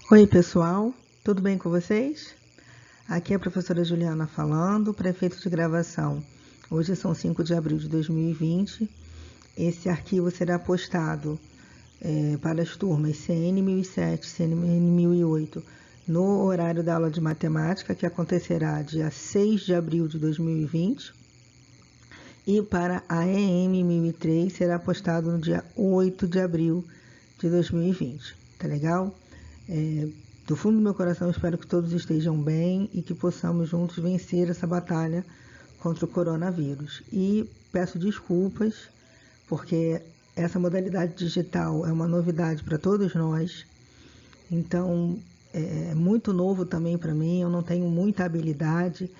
Oi, pessoal, tudo bem com vocês? Aqui é a professora Juliana falando, para efeito de gravação. Hoje são 5 de abril de 2020. Esse arquivo será postado para as turmas CN 1007, CN 1008, no horário da aula de matemática, que acontecerá dia 6 de abril de 2020. E para a EM 1003 será postado no dia 8 de abril de 2020. Tá legal? Do fundo do meu coração, espero que todos estejam bem e que possamos juntos vencer essa batalha contra o coronavírus. E peço desculpas, porque essa modalidade digital é uma novidade para todos nós. Então, é muito novo também para mim, eu não tenho muita habilidade.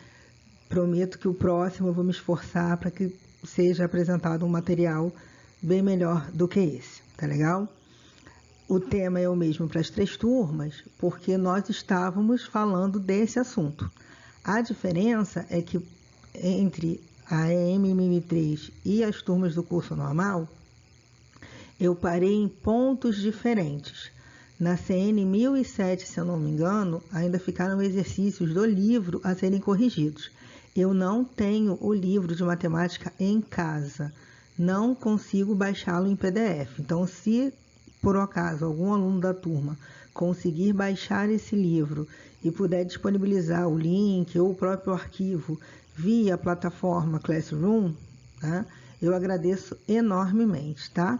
Prometo que o próximo eu vou me esforçar para que seja apresentado um material bem melhor do que esse, tá legal? O tema é o mesmo para as 3 turmas, porque nós estávamos falando desse assunto. A diferença é que entre a EM-MM3 e as turmas do curso normal, eu parei em pontos diferentes. Na CN 1007, se eu não me engano, ainda ficaram exercícios do livro a serem corrigidos. Eu não tenho o livro de matemática em casa, não consigo baixá-lo em PDF. Então, se por acaso algum aluno da turma conseguir baixar esse livro e puder disponibilizar o link ou o próprio arquivo via a plataforma Classroom, tá? Eu agradeço enormemente, tá?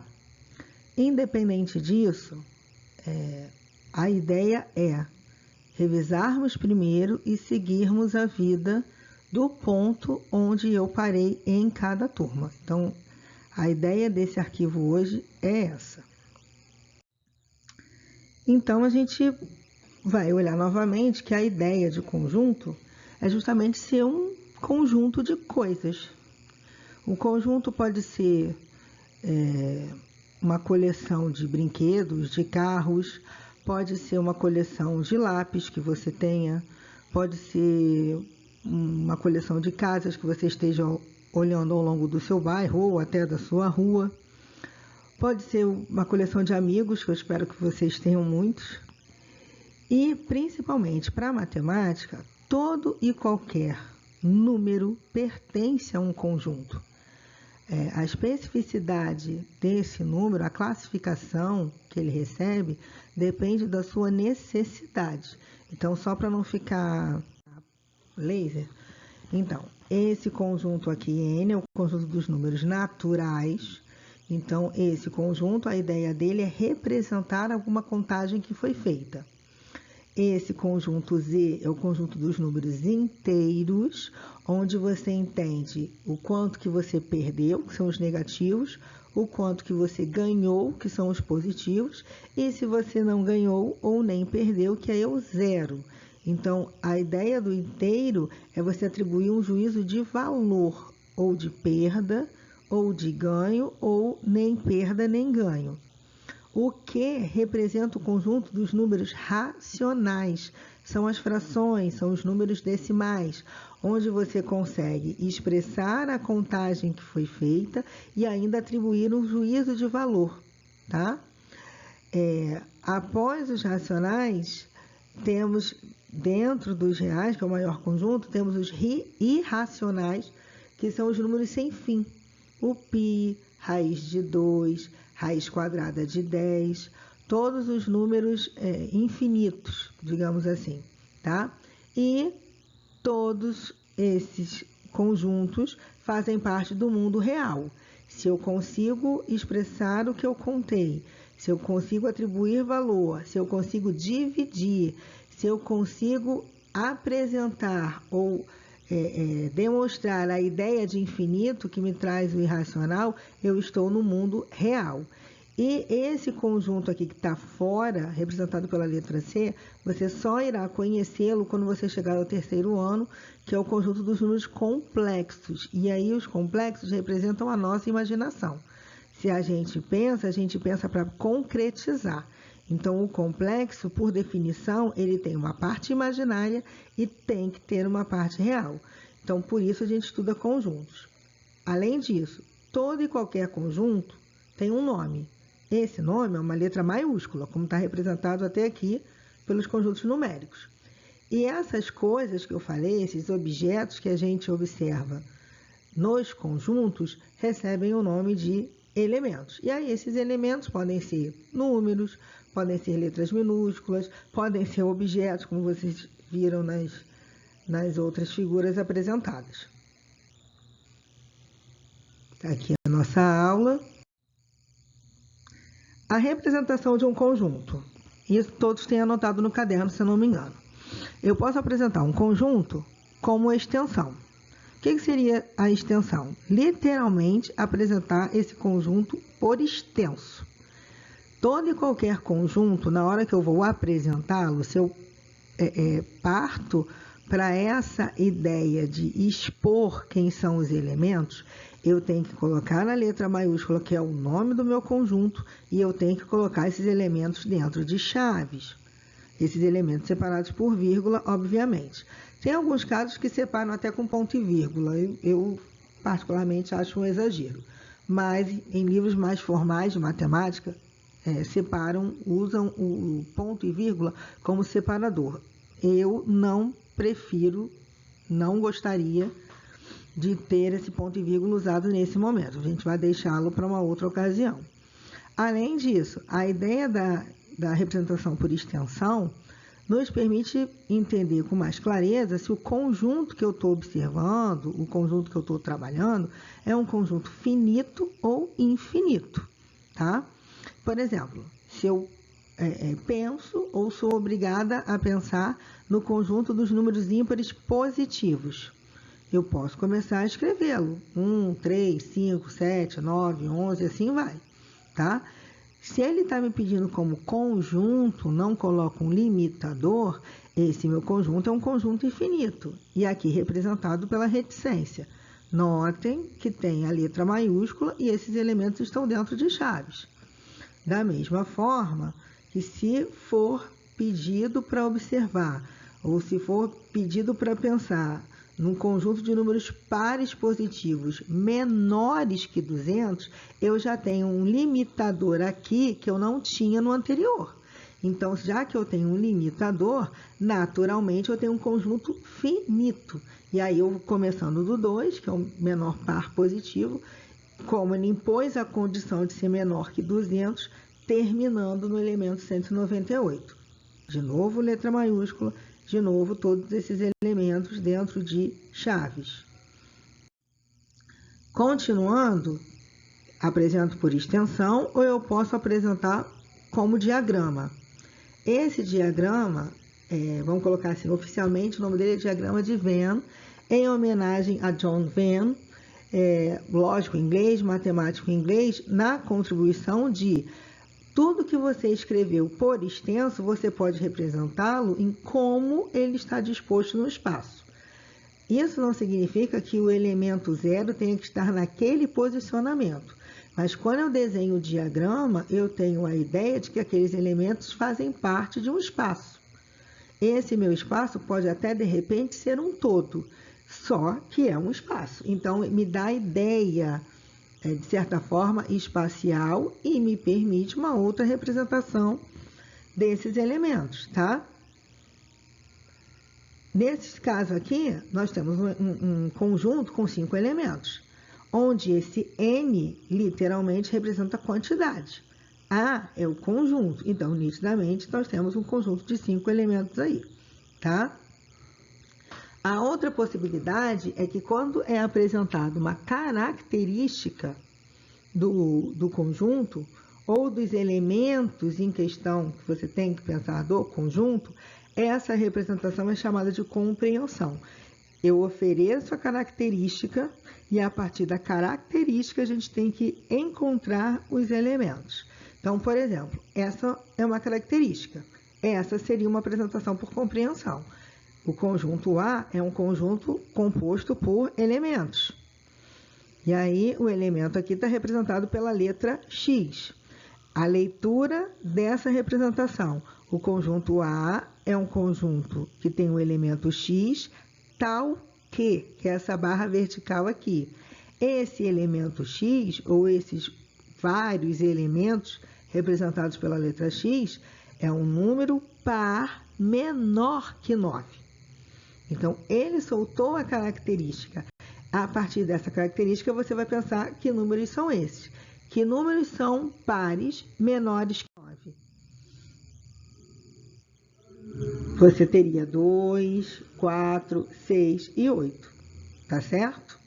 Independente disso, a ideia é revisarmos primeiro e seguirmos a vida do ponto onde eu parei em cada turma. Então, a ideia desse arquivo hoje é essa. Então, a gente vai olhar novamente que a ideia de conjunto é justamente ser um conjunto de coisas. O conjunto pode ser uma coleção de brinquedos, de carros, pode ser uma coleção de lápis que você tenha, pode ser uma coleção de casas que você esteja olhando ao longo do seu bairro ou até da sua rua. Pode ser uma coleção de amigos, que eu espero que vocês tenham muitos. E, principalmente para a matemática, todo e qualquer número pertence a um conjunto. A especificidade desse número, a classificação que ele recebe, depende da sua necessidade. Então, só para não ficar laser, então, esse conjunto aqui, N, é o conjunto dos números naturais. Então, esse conjunto, a ideia dele é representar alguma contagem que foi feita. Esse conjunto Z é o conjunto dos números inteiros, onde você entende o quanto que você perdeu, que são os negativos, o quanto que você ganhou, que são os positivos, e se você não ganhou ou nem perdeu, que é o zero. Então, a ideia do inteiro é você atribuir um juízo de valor, ou de perda, ou de ganho, ou nem perda nem ganho. O que representa o conjunto dos números racionais? São as frações, são os números decimais, onde você consegue expressar a contagem que foi feita e ainda atribuir um juízo de valor, tá? Após os racionais, temos dentro dos reais, que é o maior conjunto, temos os irracionais, que são os números sem fim. O π, raiz de 2, raiz quadrada de 10, todos os números infinitos, digamos assim, tá? E todos esses conjuntos fazem parte do mundo real. Se eu consigo expressar o que eu contei, se eu consigo atribuir valor, se eu consigo dividir, se eu consigo apresentar ou demonstrar a ideia de infinito que me traz o irracional, eu estou no mundo real. E esse conjunto aqui que está fora, representado pela letra C, você só irá conhecê-lo quando você chegar ao 3º ano, que é o conjunto dos números complexos. E aí os complexos representam a nossa imaginação. Se a gente pensa para concretizar. Então, o complexo, por definição, ele tem uma parte imaginária e tem que ter uma parte real. Então, por isso a gente estuda conjuntos. Além disso, todo e qualquer conjunto tem um nome. Esse nome é uma letra maiúscula, como está representado até aqui pelos conjuntos numéricos. E essas coisas que eu falei, esses objetos que a gente observa nos conjuntos, recebem o nome de elementos. E aí esses elementos podem ser números, podem ser letras minúsculas, podem ser objetos, como vocês viram nas outras figuras apresentadas. Aqui a nossa aula. A representação de um conjunto. Isso todos têm anotado no caderno, se eu não me engano. Eu posso apresentar um conjunto como extensão. O que seria a extensão? Literalmente, apresentar esse conjunto por extenso. Todo e qualquer conjunto, na hora que eu vou apresentá-lo, se eu parto para essa ideia de expor quem são os elementos, eu tenho que colocar na letra maiúscula, que é o nome do meu conjunto, e eu tenho que colocar esses elementos dentro de chaves. Esses elementos separados por vírgula, obviamente. Tem alguns casos que separam até com ponto e vírgula. Eu particularmente acho um exagero. Mas em livros mais formais de matemática, usam o ponto e vírgula como separador. Eu não prefiro, não gostaria de ter esse ponto e vírgula usado nesse momento. A gente vai deixá-lo para uma outra ocasião. Além disso, a ideia da representação por extensão nos permite entender com mais clareza se o conjunto que eu estou observando, o conjunto que eu estou trabalhando, é um conjunto finito ou infinito, tá? Por exemplo, se eu penso ou sou obrigada a pensar no conjunto dos números ímpares positivos, eu posso começar a escrevê-lo. 1, 3, 5, 7, 9, 11, assim vai, tá? Se ele está me pedindo como conjunto, não coloco um limitador, esse meu conjunto é um conjunto infinito. E aqui representado pela reticência. Notem que tem a letra maiúscula e esses elementos estão dentro de chaves. Da mesma forma que se for pedido para observar, ou se for pedido para pensar num conjunto de números pares positivos menores que 200, eu já tenho um limitador aqui que eu não tinha no anterior. Então, já que eu tenho um limitador, naturalmente eu tenho um conjunto finito. E aí, eu começando do 2, que é o menor par positivo, como ele impôs a condição de ser menor que 200, terminando no elemento 198. De novo, letra maiúscula. De novo, todos esses elementos dentro de chaves. Continuando, apresento por extensão ou eu posso apresentar como diagrama. Esse diagrama, vamos colocar assim, oficialmente, o nome dele é diagrama de Venn, em homenagem a John Venn, lógico inglês, matemático inglês, na contribuição de tudo que você escreveu por extenso, você pode representá-lo em como ele está disposto no espaço. Isso não significa que o elemento zero tenha que estar naquele posicionamento. Mas quando eu desenho o diagrama, eu tenho a ideia de que aqueles elementos fazem parte de um espaço. Esse meu espaço pode até, de repente, ser um todo, só que é um espaço. Então, me dá a ideia, de certa forma, espacial e me permite uma outra representação desses elementos, tá? Nesse caso aqui, nós temos um conjunto com 5 elementos, onde esse N literalmente representa quantidade. A é o conjunto, então, nitidamente, nós temos um conjunto de 5 elementos aí, tá? A outra possibilidade é que quando é apresentada uma característica do conjunto ou dos elementos em questão que você tem que pensar do conjunto, essa representação é chamada de compreensão. Eu ofereço a característica e a partir da característica a gente tem que encontrar os elementos. Então, por exemplo, essa é uma característica. Essa seria uma apresentação por compreensão. O conjunto A é um conjunto composto por elementos. E aí, o elemento aqui está representado pela letra X. A leitura dessa representação. O conjunto A é um conjunto que tem o elemento X, tal que é essa barra vertical aqui. Esse elemento X, ou esses vários elementos representados pela letra X, É um número par menor que 9. Então, ele soltou a característica. A partir dessa característica, você vai pensar que números são esses. Que números são pares menores que 9? Você teria 2, 4, 6 e 8, tá certo?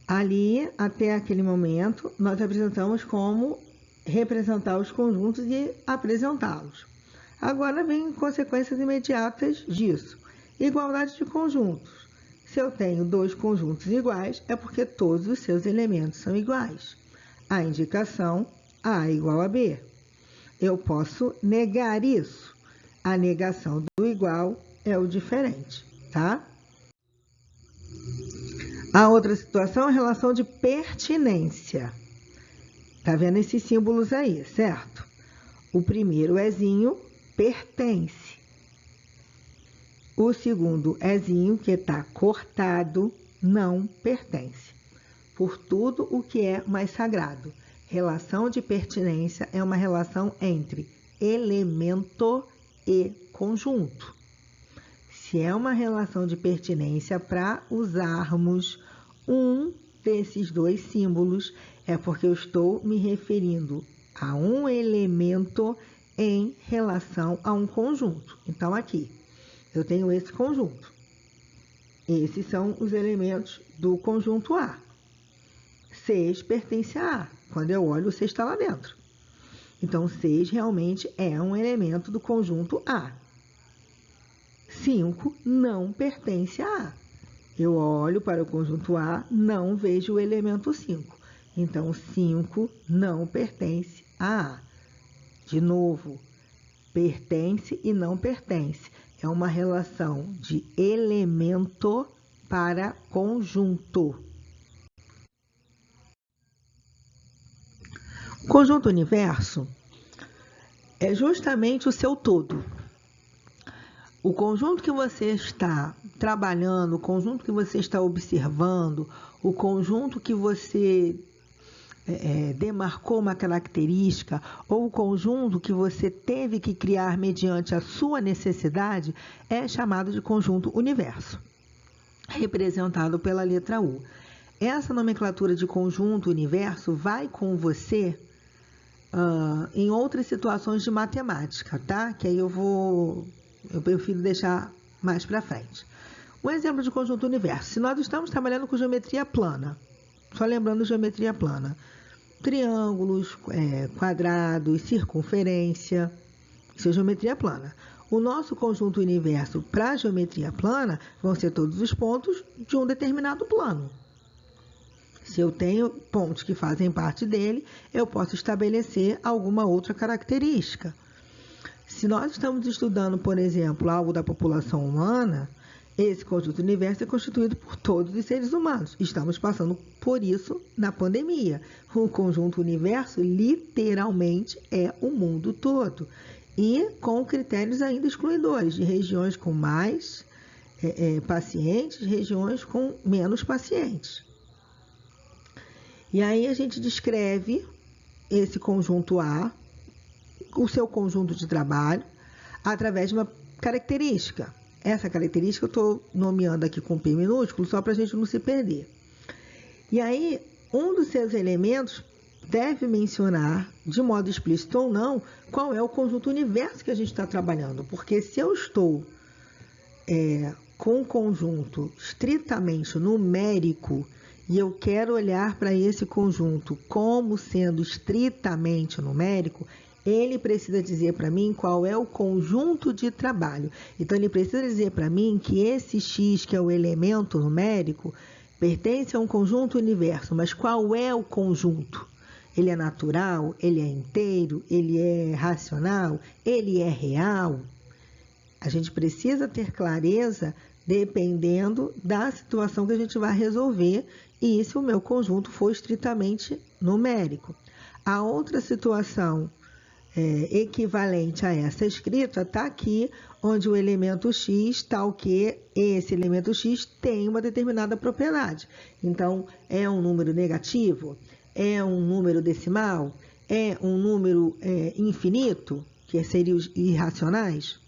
Ali, até aquele momento, nós apresentamos como representar os conjuntos e apresentá-los. Agora vem consequências imediatas disso. Igualdade de conjuntos. Se eu tenho dois conjuntos iguais, é porque todos os seus elementos são iguais. A indicação A igual a B. Eu posso negar isso. A negação do igual é o diferente, tá? A outra situação é a relação de pertinência. Tá vendo esses símbolos aí, certo? O primeiro ezinho pertence. O segundo ezinho, que está cortado, não pertence. Por tudo o que é mais sagrado. Relação de pertinência é uma relação entre elemento e conjunto. Se é uma relação de pertinência para usarmos um desses dois símbolos, é porque eu estou me referindo a um elemento em relação a um conjunto. Então, aqui, eu tenho esse conjunto. Esses são os elementos do conjunto A. 6 pertence a A. Quando eu olho, o 6 está lá dentro. Então, 6 realmente é um elemento do conjunto A. 5 não pertence a A. Eu olho para o conjunto A, não vejo o elemento 5. Então, 5 não pertence a A. De novo, pertence e não pertence. É uma relação de elemento para conjunto. O conjunto universo é justamente o seu todo. O conjunto que você está trabalhando, o conjunto que você está observando, o conjunto que você demarcou uma característica, ou o conjunto que você teve que criar mediante a sua necessidade, é chamado de conjunto universo, representado pela letra U. Essa nomenclatura de conjunto universo vai com você em outras situações de matemática, tá? Que aí eu prefiro deixar mais para frente. Um exemplo de conjunto universo. Se nós estamos trabalhando com geometria plana, só lembrando geometria plana, triângulos, quadrados, circunferência, isso é geometria plana. O nosso conjunto universo para geometria plana vão ser todos os pontos de um determinado plano. Se eu tenho pontos que fazem parte dele, eu posso estabelecer alguma outra característica. Se nós estamos estudando, por exemplo, algo da população humana, esse conjunto universo é constituído por todos os seres humanos. Estamos passando por isso na pandemia. O conjunto universo, literalmente, é o mundo todo. E com critérios ainda excluidores, de regiões com mais pacientes, regiões com menos pacientes. E aí a gente descreve esse conjunto A, o seu conjunto de trabalho, através de uma característica. Essa característica eu estou nomeando aqui com P minúsculo, só para a gente não se perder. E aí, um dos seus elementos deve mencionar, de modo explícito ou não, qual é o conjunto universo que a gente está trabalhando. Porque se eu estou com um conjunto estritamente numérico, e eu quero olhar para esse conjunto como sendo estritamente numérico, ele precisa dizer para mim qual é o conjunto de trabalho. Então, ele precisa dizer para mim que esse X, que é o elemento numérico, pertence a um conjunto universo. Mas qual é o conjunto? Ele é natural? Ele é inteiro? Ele é racional? Ele é real? A gente precisa ter clareza dependendo da situação que a gente vai resolver e se o meu conjunto for estritamente numérico. A outra situação equivalente a essa escrita está aqui, onde o elemento X, tal que esse elemento X tem uma determinada propriedade. Então, é um número negativo? É um número decimal? É um número infinito? que seriam os irracionais?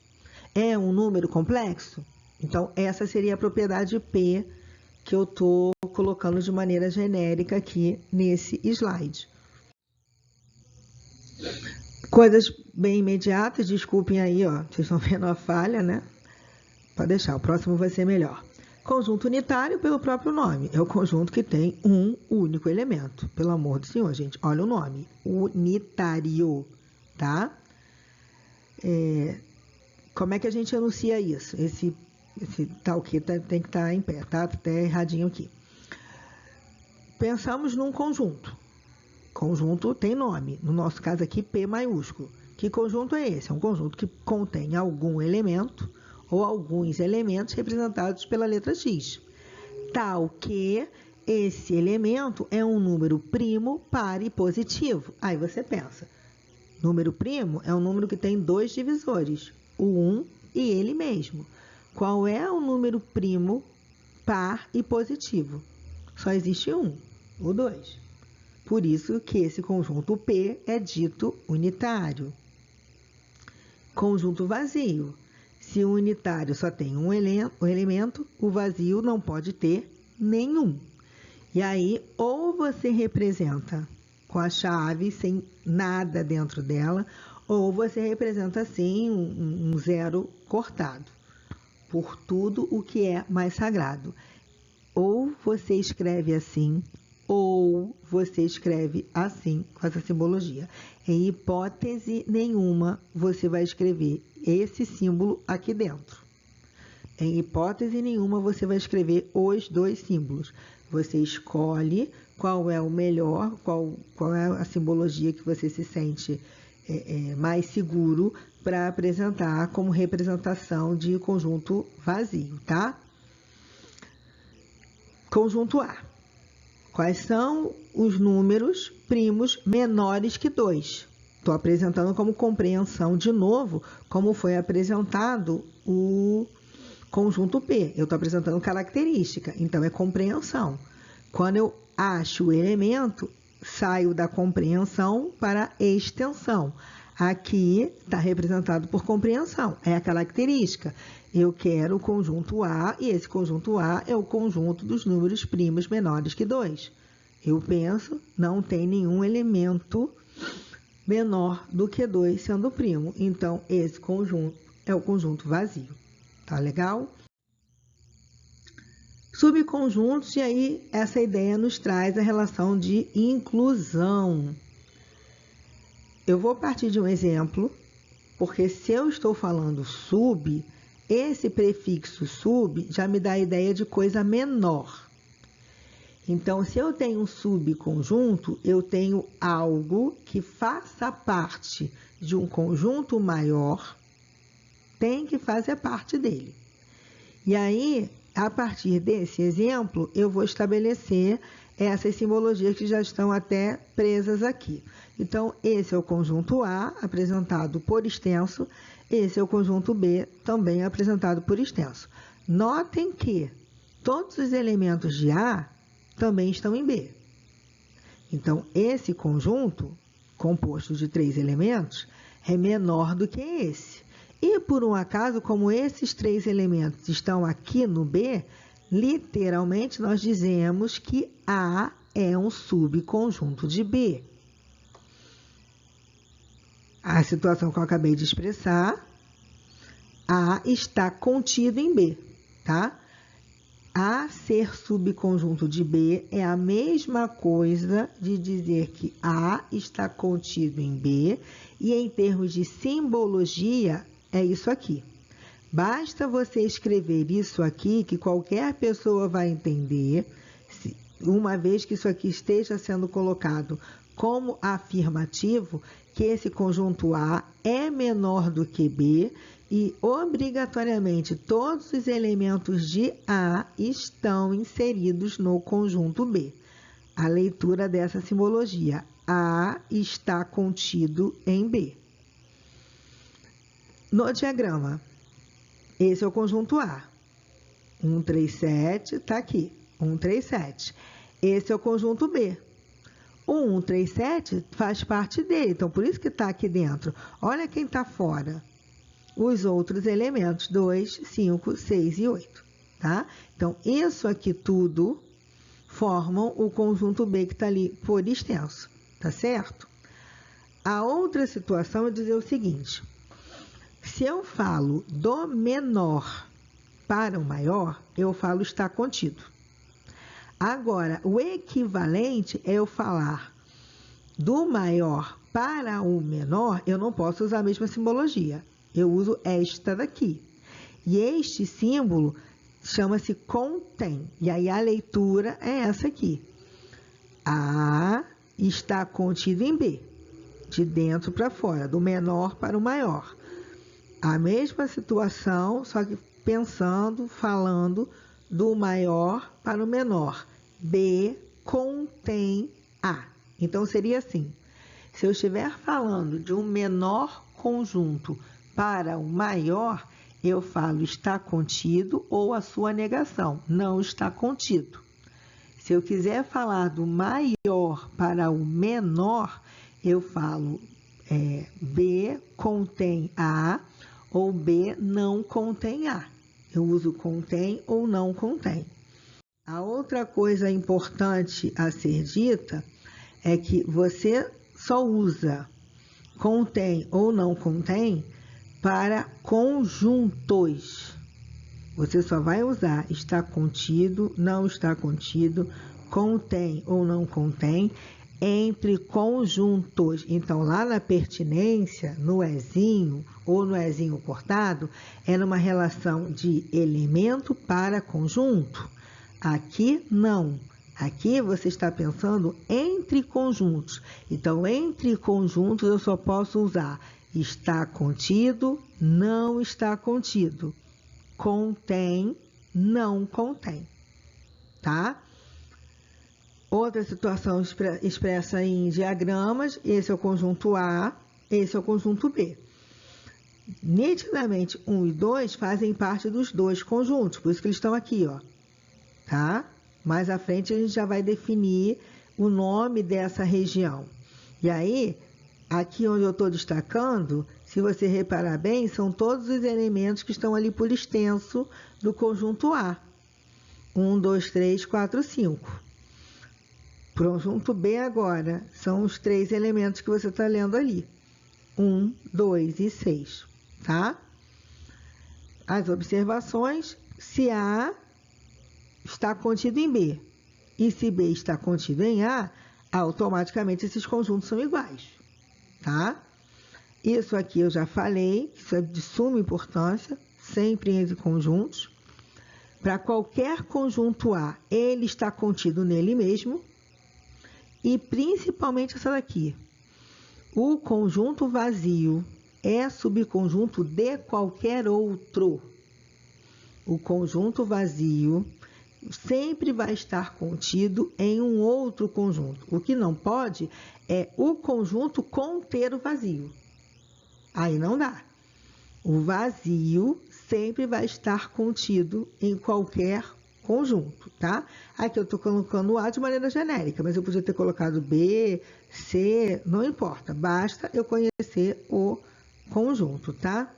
É um número complexo? Então, essa seria a propriedade P que eu estou colocando de maneira genérica aqui nesse slide. Coisas bem imediatas, desculpem aí, ó, vocês estão vendo a falha, né? Pode deixar, o próximo vai ser melhor. Conjunto unitário, pelo próprio nome, é o conjunto que tem um único elemento. Pelo amor do Senhor, gente, olha o nome, unitário, tá? Como é que a gente anuncia isso? Esse tal que tem que estar em pé, tá? Até erradinho aqui. Pensamos num conjunto. Conjunto tem nome, no nosso caso aqui P maiúsculo. Que conjunto é esse? É um conjunto que contém algum elemento ou alguns elementos representados pela letra X, tal que esse elemento é um número primo, par e positivo. Aí você pensa, número primo é um número que tem dois divisores, o 1 e ele mesmo. Qual é o número primo, par e positivo? Só existe um, o 2. Por isso que esse conjunto P é dito unitário. Conjunto vazio. Se o unitário só tem um elemento, o vazio não pode ter nenhum. E aí, ou você representa com a chave sem nada dentro dela, ou você representa assim um zero cortado, por tudo o que é mais sagrado. Ou você escreve assim, ou você escreve assim, com essa simbologia. Em hipótese nenhuma, você vai escrever esse símbolo aqui dentro. Em hipótese nenhuma, você vai escrever os dois símbolos. Você escolhe qual é o melhor, qual é a simbologia que você se sente mais seguro para apresentar como representação de conjunto vazio, tá? Conjunto A. Quais são os números primos menores que 2? Estou apresentando como compreensão de novo, como foi apresentado o conjunto P. Eu estou apresentando característica, então é compreensão. Quando eu acho o elemento, saio da compreensão para extensão. Aqui está representado por compreensão, é a característica. Eu quero o conjunto A, e esse conjunto A é o conjunto dos números primos menores que 2. Eu penso, não tem nenhum elemento menor do que 2 sendo primo. Então, esse conjunto é o conjunto vazio. Tá legal? Subconjuntos, e aí essa ideia nos traz a relação de inclusão. Eu vou partir de um exemplo, porque se eu estou falando sub, esse prefixo sub já me dá a ideia de coisa menor. Então, se eu tenho um subconjunto, eu tenho algo que faça parte de um conjunto maior, tem que fazer parte dele. E aí, a partir desse exemplo, eu vou estabelecer essas simbologias que já estão até presas aqui. Então, esse é o conjunto A, apresentado por extenso. Esse é o conjunto B, também apresentado por extenso. Notem que todos os elementos de A também estão em B. Então, esse conjunto, composto de 3 elementos, é menor do que esse. E, por um acaso, como esses 3 elementos estão aqui no B, literalmente nós dizemos que A é um subconjunto de B. A situação que eu acabei de expressar, A está contido em B, tá? A ser subconjunto de B é a mesma coisa de dizer que A está contido em B, e em termos de simbologia, é isso aqui. Basta você escrever isso aqui, que qualquer pessoa vai entender, uma vez que isso aqui esteja sendo colocado como afirmativo, que esse conjunto A é menor do que B, e obrigatoriamente todos os elementos de A estão inseridos no conjunto B. A leitura dessa simbologia, A está contido em B. No diagrama, esse é o conjunto A. 1, 3, 7, está aqui. 1, 3, 7. Esse é o conjunto B. O 137 faz parte dele, então por isso que está aqui dentro. Olha quem está fora. Os outros elementos, 2, 5, 6 e 8. Tá? Então, isso aqui tudo formam o conjunto B que está ali por extenso. Tá certo? A outra situação é dizer o seguinte. Se eu falo do menor para o maior, eu falo está contido. Agora, o equivalente é eu falar do maior para o menor, eu não posso usar a mesma simbologia. Eu uso esta daqui. E este símbolo chama-se contém. E aí a leitura é essa aqui. A está contido em B, de dentro para fora, do menor para o maior. A mesma situação, só que pensando, falando do maior para o menor. B contém A. Então, seria assim. Se eu estiver falando de um menor conjunto para o maior, eu falo está contido ou a sua negação, não está contido. Se eu quiser falar do maior para o menor, eu falo B contém A ou B não contém A. Eu uso contém ou não contém. A outra coisa importante a ser dita é que você só usa contém ou não contém para conjuntos. Você só vai usar está contido, não está contido, contém ou não contém entre conjuntos. Então, lá na pertinência, no ezinho ou no ezinho cortado, é numa relação de elemento para conjunto. Aqui, não. Aqui você está pensando entre conjuntos. Então, entre conjuntos, eu só posso usar está contido, não está contido. Contém, não contém. Tá? Outra situação expressa em diagramas, esse é o conjunto A, esse é o conjunto B. Nitidamente, 1 e 2 fazem parte dos dois conjuntos, por isso que eles estão aqui, ó. Tá? Mais à frente a gente já vai definir o nome dessa região. E aí, aqui onde eu estou destacando, se você reparar bem, são todos os elementos que estão ali por extenso do conjunto A. 1, 2, 3, 4, 5. Conjunto B agora, são os 3 elementos que você está lendo ali. 1, 2 e 6, tá? As observações, se A está contido em B e se B está contido em A, automaticamente esses conjuntos são iguais, tá? Isso aqui eu já falei, isso é de suma importância, sempre entre conjuntos. Para qualquer conjunto A, ele está contido nele mesmo. E principalmente essa daqui. O conjunto vazio é subconjunto de qualquer outro. O conjunto vazio sempre vai estar contido em um outro conjunto. O que não pode é o conjunto conter o vazio. Aí não dá. O vazio sempre vai estar contido em qualquer conjunto, tá? Aqui eu estou colocando A de maneira genérica, mas eu podia ter colocado B, C, não importa. Basta eu conhecer o conjunto, tá?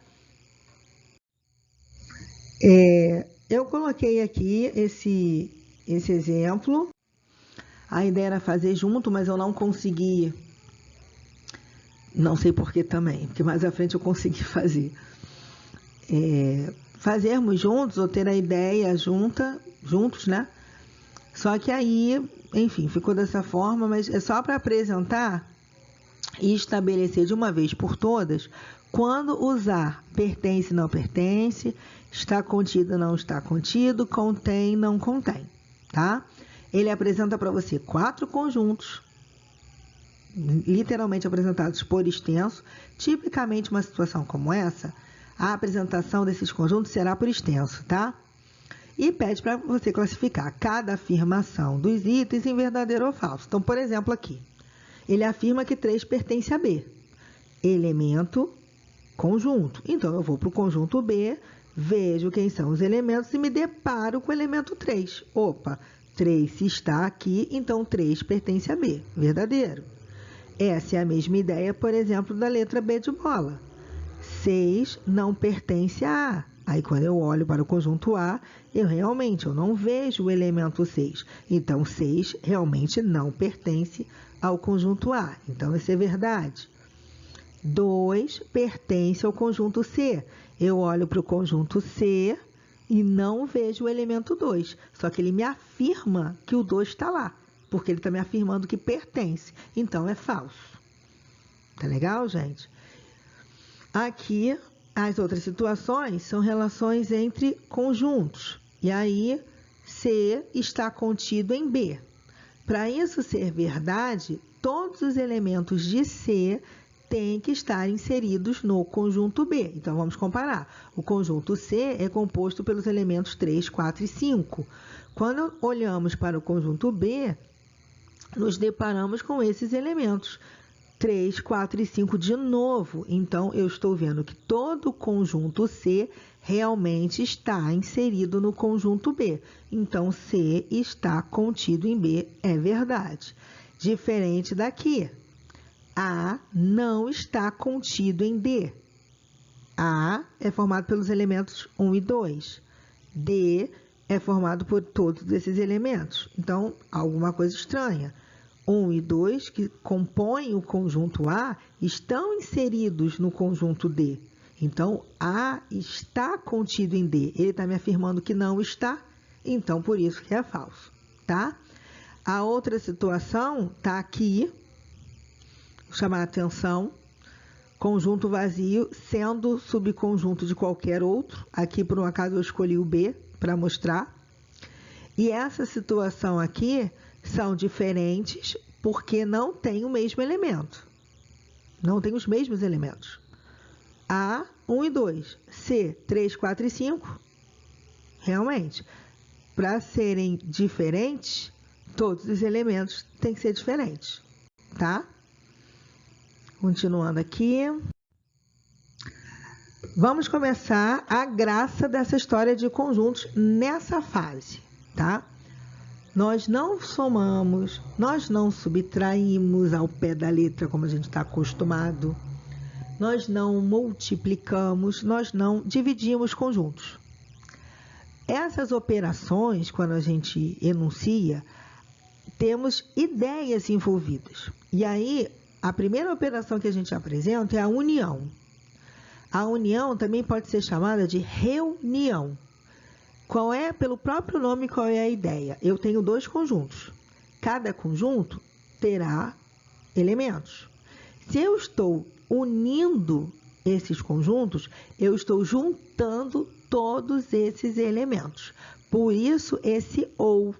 Eu coloquei aqui esse exemplo. A ideia era fazer junto, mas eu não consegui. Não sei por que também, porque mais à frente eu consegui fazer. Fazermos juntos ou ter a ideia juntos, né? Só que aí, enfim, ficou dessa forma, mas é só para apresentar e estabelecer de uma vez por todas quando usar pertence, não pertence, está contido, não está contido, contém, não contém, tá? Ele apresenta para você 4 conjuntos, literalmente apresentados por extenso. Tipicamente, uma situação como essa, a apresentação desses conjuntos será por extenso, tá? E pede para você classificar cada afirmação dos itens em verdadeiro ou falso. Então, por exemplo, aqui, ele afirma que 3 pertence a B. Elemento, conjunto. Então, eu vou para o conjunto B, vejo quem são os elementos e me deparo com o elemento 3. Opa, 3, se está aqui, então 3 pertence a B. Verdadeiro. Essa é a mesma ideia, por exemplo, da letra B de bola. 6 não pertence a A. Aí, quando eu olho para o conjunto A, eu não vejo o elemento 6. Então, 6 realmente não pertence ao conjunto A. Então, isso é verdade. 2 pertence ao conjunto C. Eu olho para o conjunto C e não vejo o elemento 2. Só que ele me afirma que o 2 está lá, porque ele está me afirmando que pertence. Então, é falso. Tá legal, gente? Aqui, as outras situações são relações entre conjuntos. E aí, C está contido em B. Para isso ser verdade, todos os elementos de C têm que estar inseridos no conjunto B. Então, vamos comparar. O conjunto C é composto pelos elementos 3, 4 e 5. Quando olhamos para o conjunto B, nos deparamos com esses elementos. 3, 4 e 5 de novo. Então, eu estou vendo que todo o conjunto C realmente está inserido no conjunto B. Então, C está contido em B, é verdade. Diferente daqui. A não está contido em D. A é formado pelos elementos 1 e 2. D é formado por todos esses elementos. Então, alguma coisa estranha. 1 e 2, que compõem o conjunto A, estão inseridos no conjunto D. Então, A está contido em D. Ele está me afirmando que não está, então, por isso que é falso, tá? A outra situação está aqui, vou chamar a atenção, conjunto vazio sendo subconjunto de qualquer outro. Aqui, por um acaso, eu escolhi o B para mostrar. E essa situação aqui são diferentes porque não tem o mesmo elemento. Não tem os mesmos elementos. A, 1 e 2. C, 3, 4 e 5. Realmente, para serem diferentes, todos os elementos têm que ser diferentes, tá? Continuando aqui. Vamos começar a graça dessa história de conjuntos nessa fase, tá? Nós não somamos, nós não subtraímos ao pé da letra, como a gente está acostumado. Nós não multiplicamos, nós não dividimos conjuntos. Essas operações, quando a gente enuncia, temos ideias envolvidas. E aí, a primeira operação que a gente apresenta é a união. A união também pode ser chamada de reunião. Qual é, pelo próprio nome, qual é a ideia? Eu tenho dois conjuntos. Cada conjunto terá elementos. Se eu estou unindo esses conjuntos, eu estou juntando todos esses elementos. Por isso, esse ou.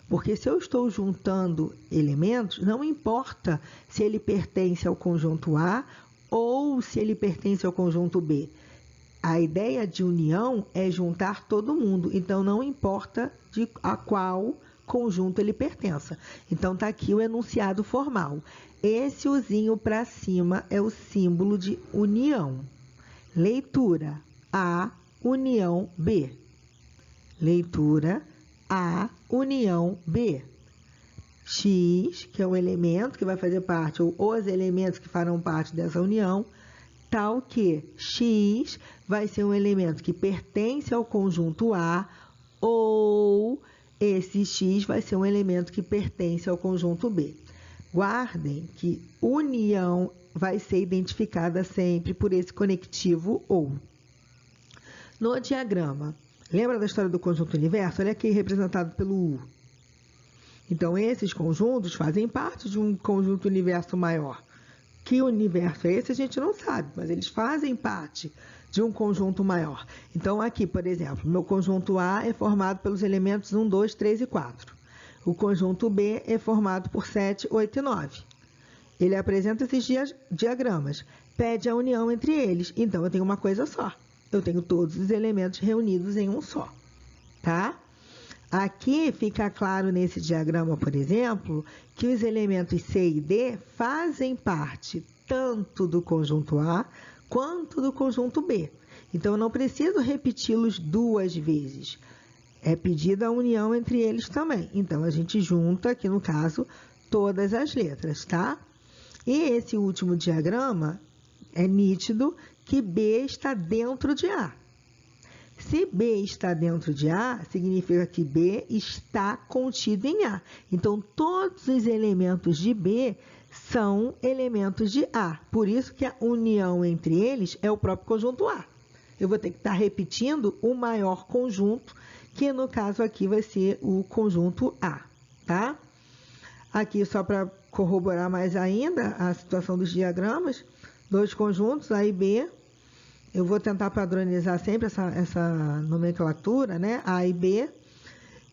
Porque se eu estou juntando elementos, não importa se ele pertence ao conjunto A ou se ele pertence ao conjunto B. A ideia de união é juntar todo mundo, então não importa a qual conjunto ele pertença. Então, está aqui o enunciado formal. Esse uzinho para cima é o símbolo de união. Leitura: A, união B. Leitura: A, união B. X, que é o elemento que vai fazer parte, ou os elementos que farão parte dessa união, tal que X vai ser um elemento que pertence ao conjunto A, ou esse X vai ser um elemento que pertence ao conjunto B. Guardem que união vai ser identificada sempre por esse conectivo ou. No diagrama, lembra da história do conjunto universo? Olha aqui representado pelo U. Então, esses conjuntos fazem parte de um conjunto universo maior. Que universo é esse, a gente não sabe, mas eles fazem parte de um conjunto maior. Então, aqui, por exemplo, meu conjunto A é formado pelos elementos 1, 2, 3 e 4. O conjunto B é formado por 7, 8 e 9. Ele apresenta esses diagramas, pede a união entre eles. Então, eu tenho uma coisa só. Eu tenho todos os elementos reunidos em um só, tá? Aqui fica claro nesse diagrama, por exemplo, que os elementos C e D fazem parte tanto do conjunto A quanto do conjunto B. Então, eu não preciso repeti-los duas vezes. É pedida a união entre eles também. Então, a gente junta, aqui no caso, todas as letras, tá? E esse último diagrama é nítido que B está dentro de A. Se B está dentro de A, significa que B está contido em A. Então, todos os elementos de B são elementos de A. Por isso que a união entre eles é o próprio conjunto A. Eu vou ter que estar repetindo o maior conjunto, que no caso aqui vai ser o conjunto A, tá? Aqui, só para corroborar mais ainda a situação dos diagramas, dois conjuntos, A e B. Eu vou tentar padronizar sempre essa nomenclatura, né? A e B.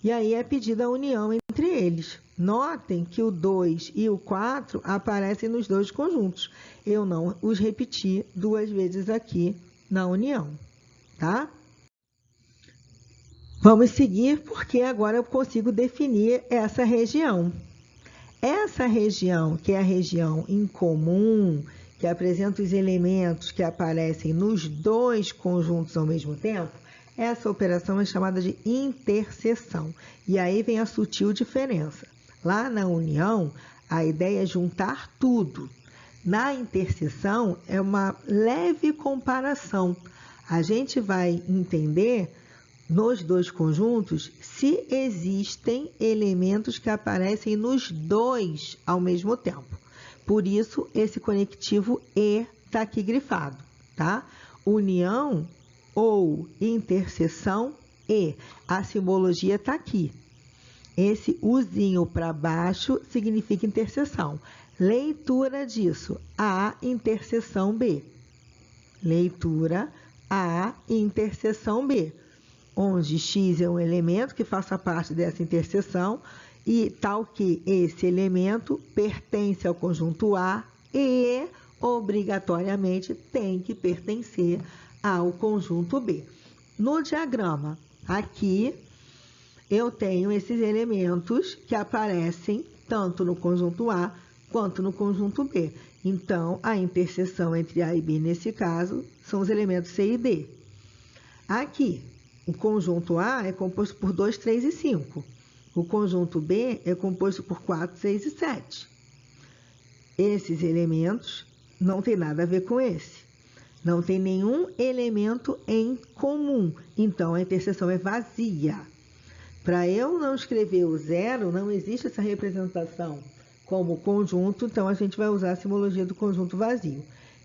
E aí é pedida a união entre eles. Notem que o 2 e o 4 aparecem nos dois conjuntos. Eu não os repeti duas vezes aqui na união, tá? Vamos seguir, porque agora eu consigo definir essa região. Essa região, que é a região incomum, que apresenta os elementos que aparecem nos dois conjuntos ao mesmo tempo, essa operação é chamada de interseção. E aí vem a sutil diferença. Lá na união, a ideia é juntar tudo. Na interseção, é uma leve comparação. A gente vai entender nos dois conjuntos se existem elementos que aparecem nos dois ao mesmo tempo. Por isso, esse conectivo E está aqui grifado, tá? União ou interseção E. A simbologia está aqui. Esse Uzinho para baixo significa interseção. Leitura disso, A interseção B. Leitura A interseção B, onde X é um elemento que faça parte dessa interseção e tal que esse elemento pertence ao conjunto A e obrigatoriamente tem que pertencer ao conjunto B. No diagrama, aqui eu tenho esses elementos que aparecem tanto no conjunto A quanto no conjunto B. Então, a interseção entre A e B, nesse caso, são os elementos C e D. Aqui, o conjunto A é composto por 2, 3 e 5. O conjunto B é composto por 4, 6 e 7. Esses elementos não tem nada a ver com esse. Não tem nenhum elemento em comum. Então, a interseção é vazia. Para eu não escrever o zero, não existe essa representação como conjunto, então a gente vai usar a simbologia do conjunto vazio.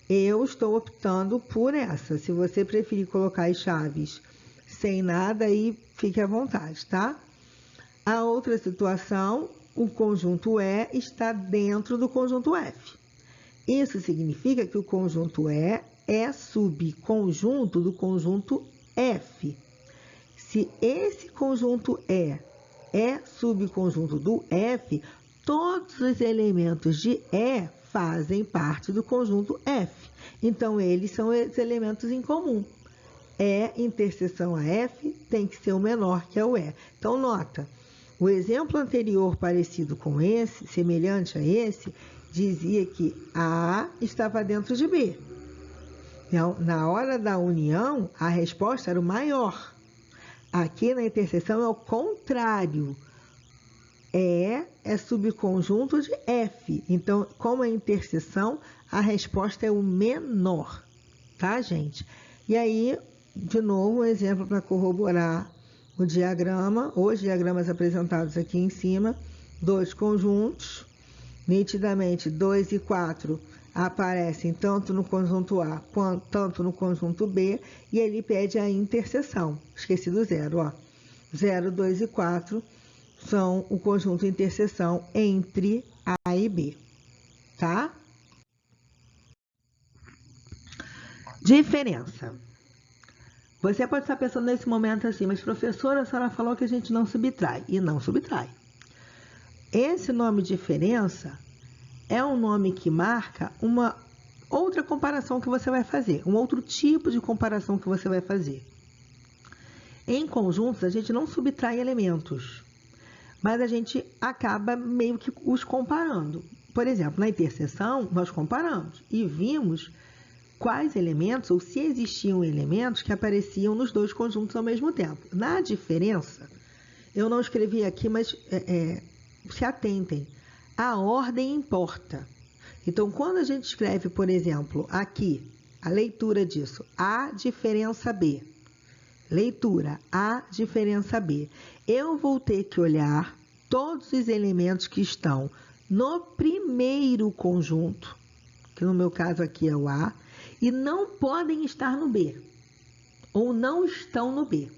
Eu estou optando por essa. Se você preferir colocar as chaves sem nada, aí fique à vontade, tá? A outra situação, o conjunto E está dentro do conjunto F. Isso significa que o conjunto E é subconjunto do conjunto F. Se esse conjunto E é subconjunto do F, todos os elementos de E fazem parte do conjunto F. Então, eles são os elementos em comum. E interseção a F tem que ser o menor, que é o E. Então, nota, o exemplo anterior parecido com esse, semelhante a esse, dizia que A estava dentro de B. Então, na hora da união, a resposta era o maior. Aqui na interseção é o contrário. E é subconjunto de F. Então, como é interseção, a resposta é o menor. Tá, gente? E aí, de novo, um exemplo para corroborar o diagrama. Os diagramas apresentados aqui em cima. Dois conjuntos. Nitidamente, 2 e 4 aparecem tanto no conjunto A quanto tanto no conjunto B. E ele pede a interseção. Esqueci do zero, ó. 0, 2 e 4 são o conjunto interseção entre A e B, tá? Diferença. Você pode estar pensando nesse momento assim, mas professora, a senhora falou que a gente não subtrai, e não subtrai. Esse nome diferença é um nome que marca uma outra comparação que você vai fazer, um outro tipo de comparação que você vai fazer. Em conjuntos, a gente não subtrai elementos, mas a gente acaba meio que os comparando. Por exemplo, na interseção, nós comparamos e vimos quais elementos, ou se existiam elementos que apareciam nos dois conjuntos ao mesmo tempo. Na diferença, Eu não escrevi aqui, mas se atentem. A ordem importa. Então, quando a gente escreve, por exemplo, aqui, a leitura disso, A diferença B. Leitura, A diferença B. Eu vou ter que olhar todos os elementos que estão no primeiro conjunto, que no meu caso aqui é o A, e não podem estar no B, ou não estão no B.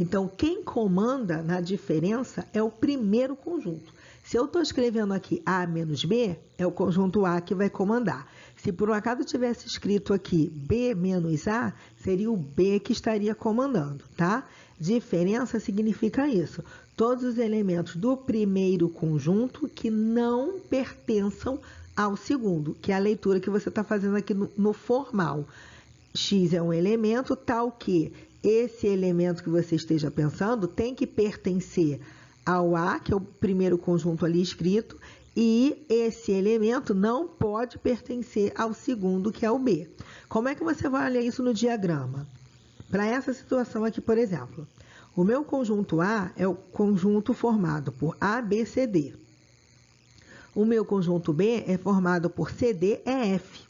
Então, quem comanda na diferença é o primeiro conjunto. Se eu estou escrevendo aqui A menos B, é o conjunto A que vai comandar. Se por um acaso tivesse escrito aqui B menos A, seria o B que estaria comandando, tá? Diferença significa isso. Todos os elementos do primeiro conjunto que não pertençam ao segundo, que é a leitura que você está fazendo aqui no formal. X é um elemento tal que esse elemento que você esteja pensando tem que pertencer ao A, que é o primeiro conjunto ali escrito, e esse elemento não pode pertencer ao segundo, que é o B. Como é que você vai olhar isso no diagrama? Para essa situação aqui, por exemplo, o meu conjunto A é o conjunto formado por A, B, C, D. O meu conjunto B é formado por C, D, E, F.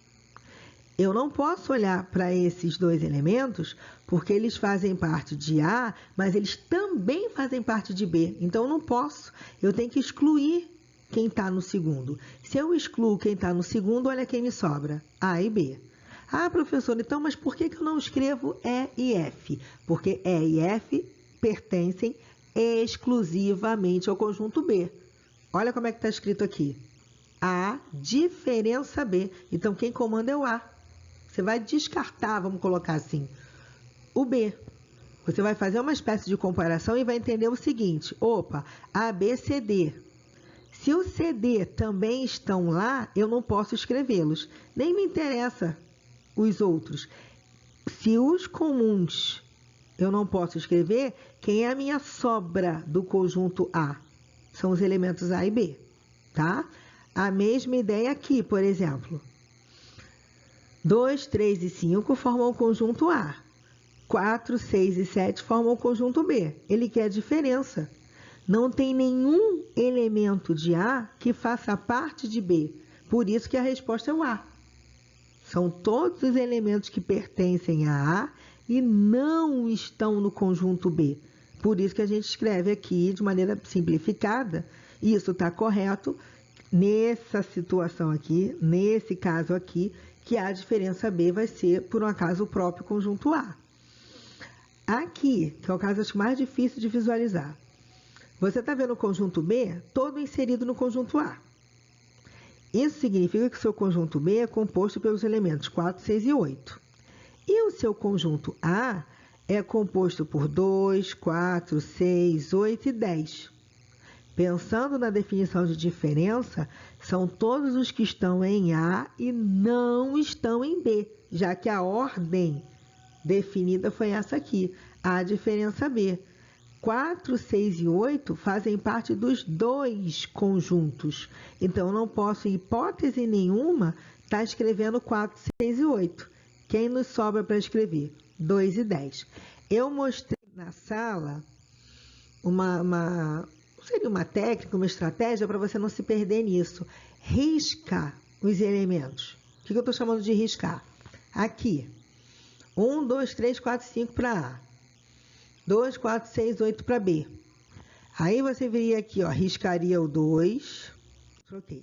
Eu não posso olhar para esses dois elementos porque eles fazem parte de A, mas eles também fazem parte de B. Então, eu não posso. Eu tenho que excluir quem está no segundo. Se eu excluo quem está no segundo, olha quem me sobra. A e B. Ah, professor, então, mas por que eu não escrevo E e F? Porque E e F pertencem exclusivamente ao conjunto B. Olha como é que está escrito aqui. A diferença B. Então, quem comanda é o A. Você vai descartar, vamos colocar assim, o B. Você vai fazer uma espécie de comparação e vai entender o seguinte. Opa, A, B, C, D. Se o C, D também estão lá, eu não posso escrevê-los. Nem me interessa os outros. Se os comuns eu não posso escrever, quem é a minha sobra do conjunto A? São os elementos A e B, tá? A mesma ideia aqui, por exemplo. 2, 3 e 5 formam o conjunto A. 4, 6 e 7 formam o conjunto B. Ele quer a diferença. Não tem nenhum elemento de A que faça parte de B. Por isso que a resposta é o A. São todos os elementos que pertencem a A e não estão no conjunto B. Por isso que a gente escreve aqui de maneira simplificada. Isso está correto nessa situação aqui, nesse caso aqui, que a diferença B vai ser, por um acaso, o próprio conjunto A. Aqui, que é o caso acho mais difícil de visualizar, você está vendo o conjunto B todo inserido no conjunto A. Isso significa que o seu conjunto B é composto pelos elementos 4, 6 e 8. E o seu conjunto A é composto por 2, 4, 6, 8 e 10. Pensando na definição de diferença, são todos os que estão em A e não estão em B, já que a ordem definida foi essa aqui, A diferença B. 4, 6 e 8 fazem parte dos dois conjuntos. Então, eu não posso, em hipótese nenhuma, estar escrevendo 4, 6 e 8. Quem nos sobra para escrever? 2 e 10. Eu mostrei na sala seria uma técnica, uma estratégia para você não se perder nisso. Risca os elementos. O que eu estou chamando de riscar? Aqui. 1, 2, 3, 4, 5 para A. 2, 4, 6, 8 para B. Aí você viria aqui, ó, riscaria o 2. Troquei.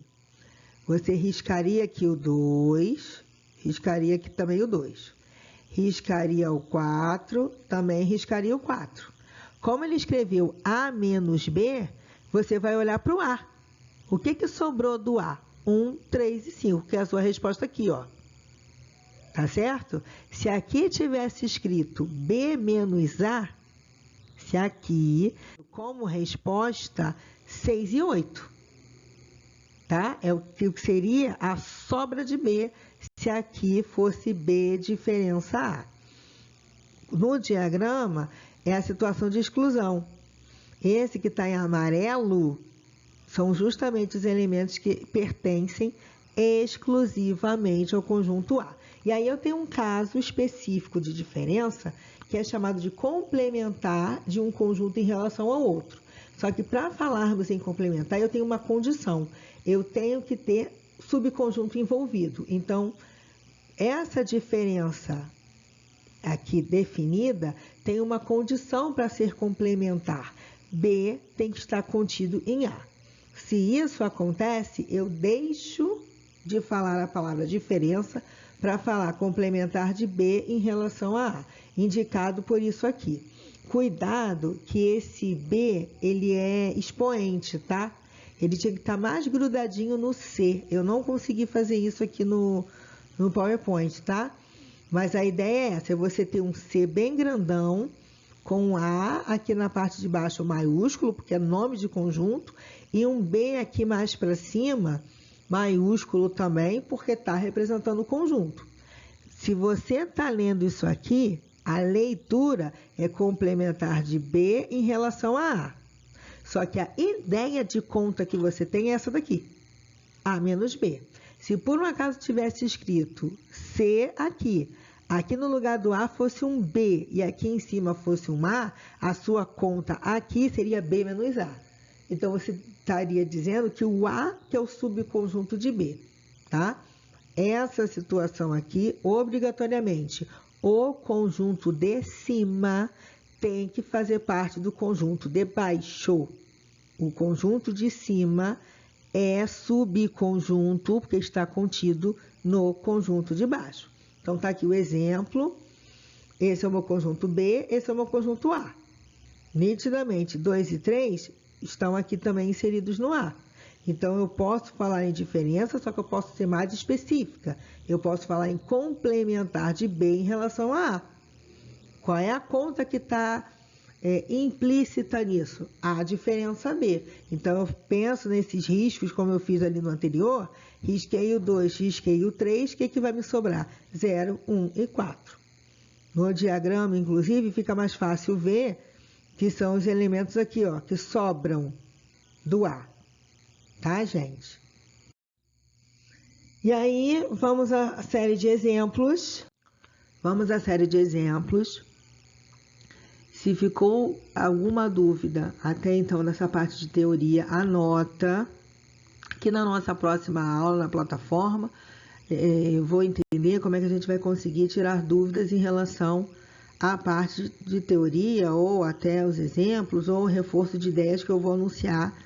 Você riscaria aqui o 2. Riscaria aqui também o 2. Riscaria o 4. Também riscaria o 4. Como ele escreveu A menos B, você vai olhar para o A. O que sobrou do A? 1, 3 e 5, que é a sua resposta aqui, ó. Tá certo? Se aqui tivesse escrito B menos A, se aqui, como resposta, 6 e 8. Tá? É o que seria a sobra de B se aqui fosse B diferença A. No diagrama, é a situação de exclusão. Esse que está em amarelo são justamente os elementos que pertencem exclusivamente ao conjunto A. E aí eu tenho um caso específico de diferença que é chamado de complementar de um conjunto em relação ao outro. Só que para falarmos em complementar, eu tenho uma condição. Eu tenho que ter subconjunto envolvido. Então, essa diferença aqui definida tem uma condição para ser complementar. B tem que estar contido em A. Se isso acontece, eu deixo de falar a palavra diferença para falar complementar de B em relação a A, indicado por isso aqui. Cuidado que esse B, ele é expoente, tá? Ele tinha que estar mais grudadinho no C. Eu não consegui fazer isso aqui no PowerPoint, tá? Mas a ideia é essa, é você ter um C bem grandão, com um A aqui na parte de baixo maiúsculo, porque é nome de conjunto, e um B aqui mais para cima, maiúsculo também, porque está representando o conjunto. Se você está lendo isso aqui, a leitura é complementar de B em relação a A. Só que a ideia de conta que você tem é essa daqui, A menos B. Se por um acaso tivesse escrito C aqui no lugar do A fosse um B e aqui em cima fosse um A, a sua conta aqui seria B menos A. Então, você estaria dizendo que o A que é o subconjunto de B, tá? Essa situação aqui, obrigatoriamente, o conjunto de cima tem que fazer parte do conjunto de baixo. O conjunto de cima é subconjunto, porque está contido no conjunto de baixo. Então, tá aqui o exemplo. Esse é o meu conjunto B, esse é o meu conjunto A. Nitidamente, 2 e 3 estão aqui também inseridos no A. Então, eu posso falar em diferença, só que eu posso ser mais específica. Eu posso falar em complementar de B em relação a A. Qual é a conta que está implícita nisso? A diferença B. Então, eu penso nesses riscos, como eu fiz ali no anterior, risquei o 2, risquei o 3, o que vai me sobrar? 0, 1 e 4. No diagrama, inclusive, fica mais fácil ver que são os elementos aqui, ó, que sobram do A. Tá, gente? E aí, vamos à série de exemplos. Se ficou alguma dúvida até então nessa parte de teoria, anota que na nossa próxima aula na plataforma eu vou entender como é que a gente vai conseguir tirar dúvidas em relação à parte de teoria ou até os exemplos ou o reforço de ideias que eu vou anunciar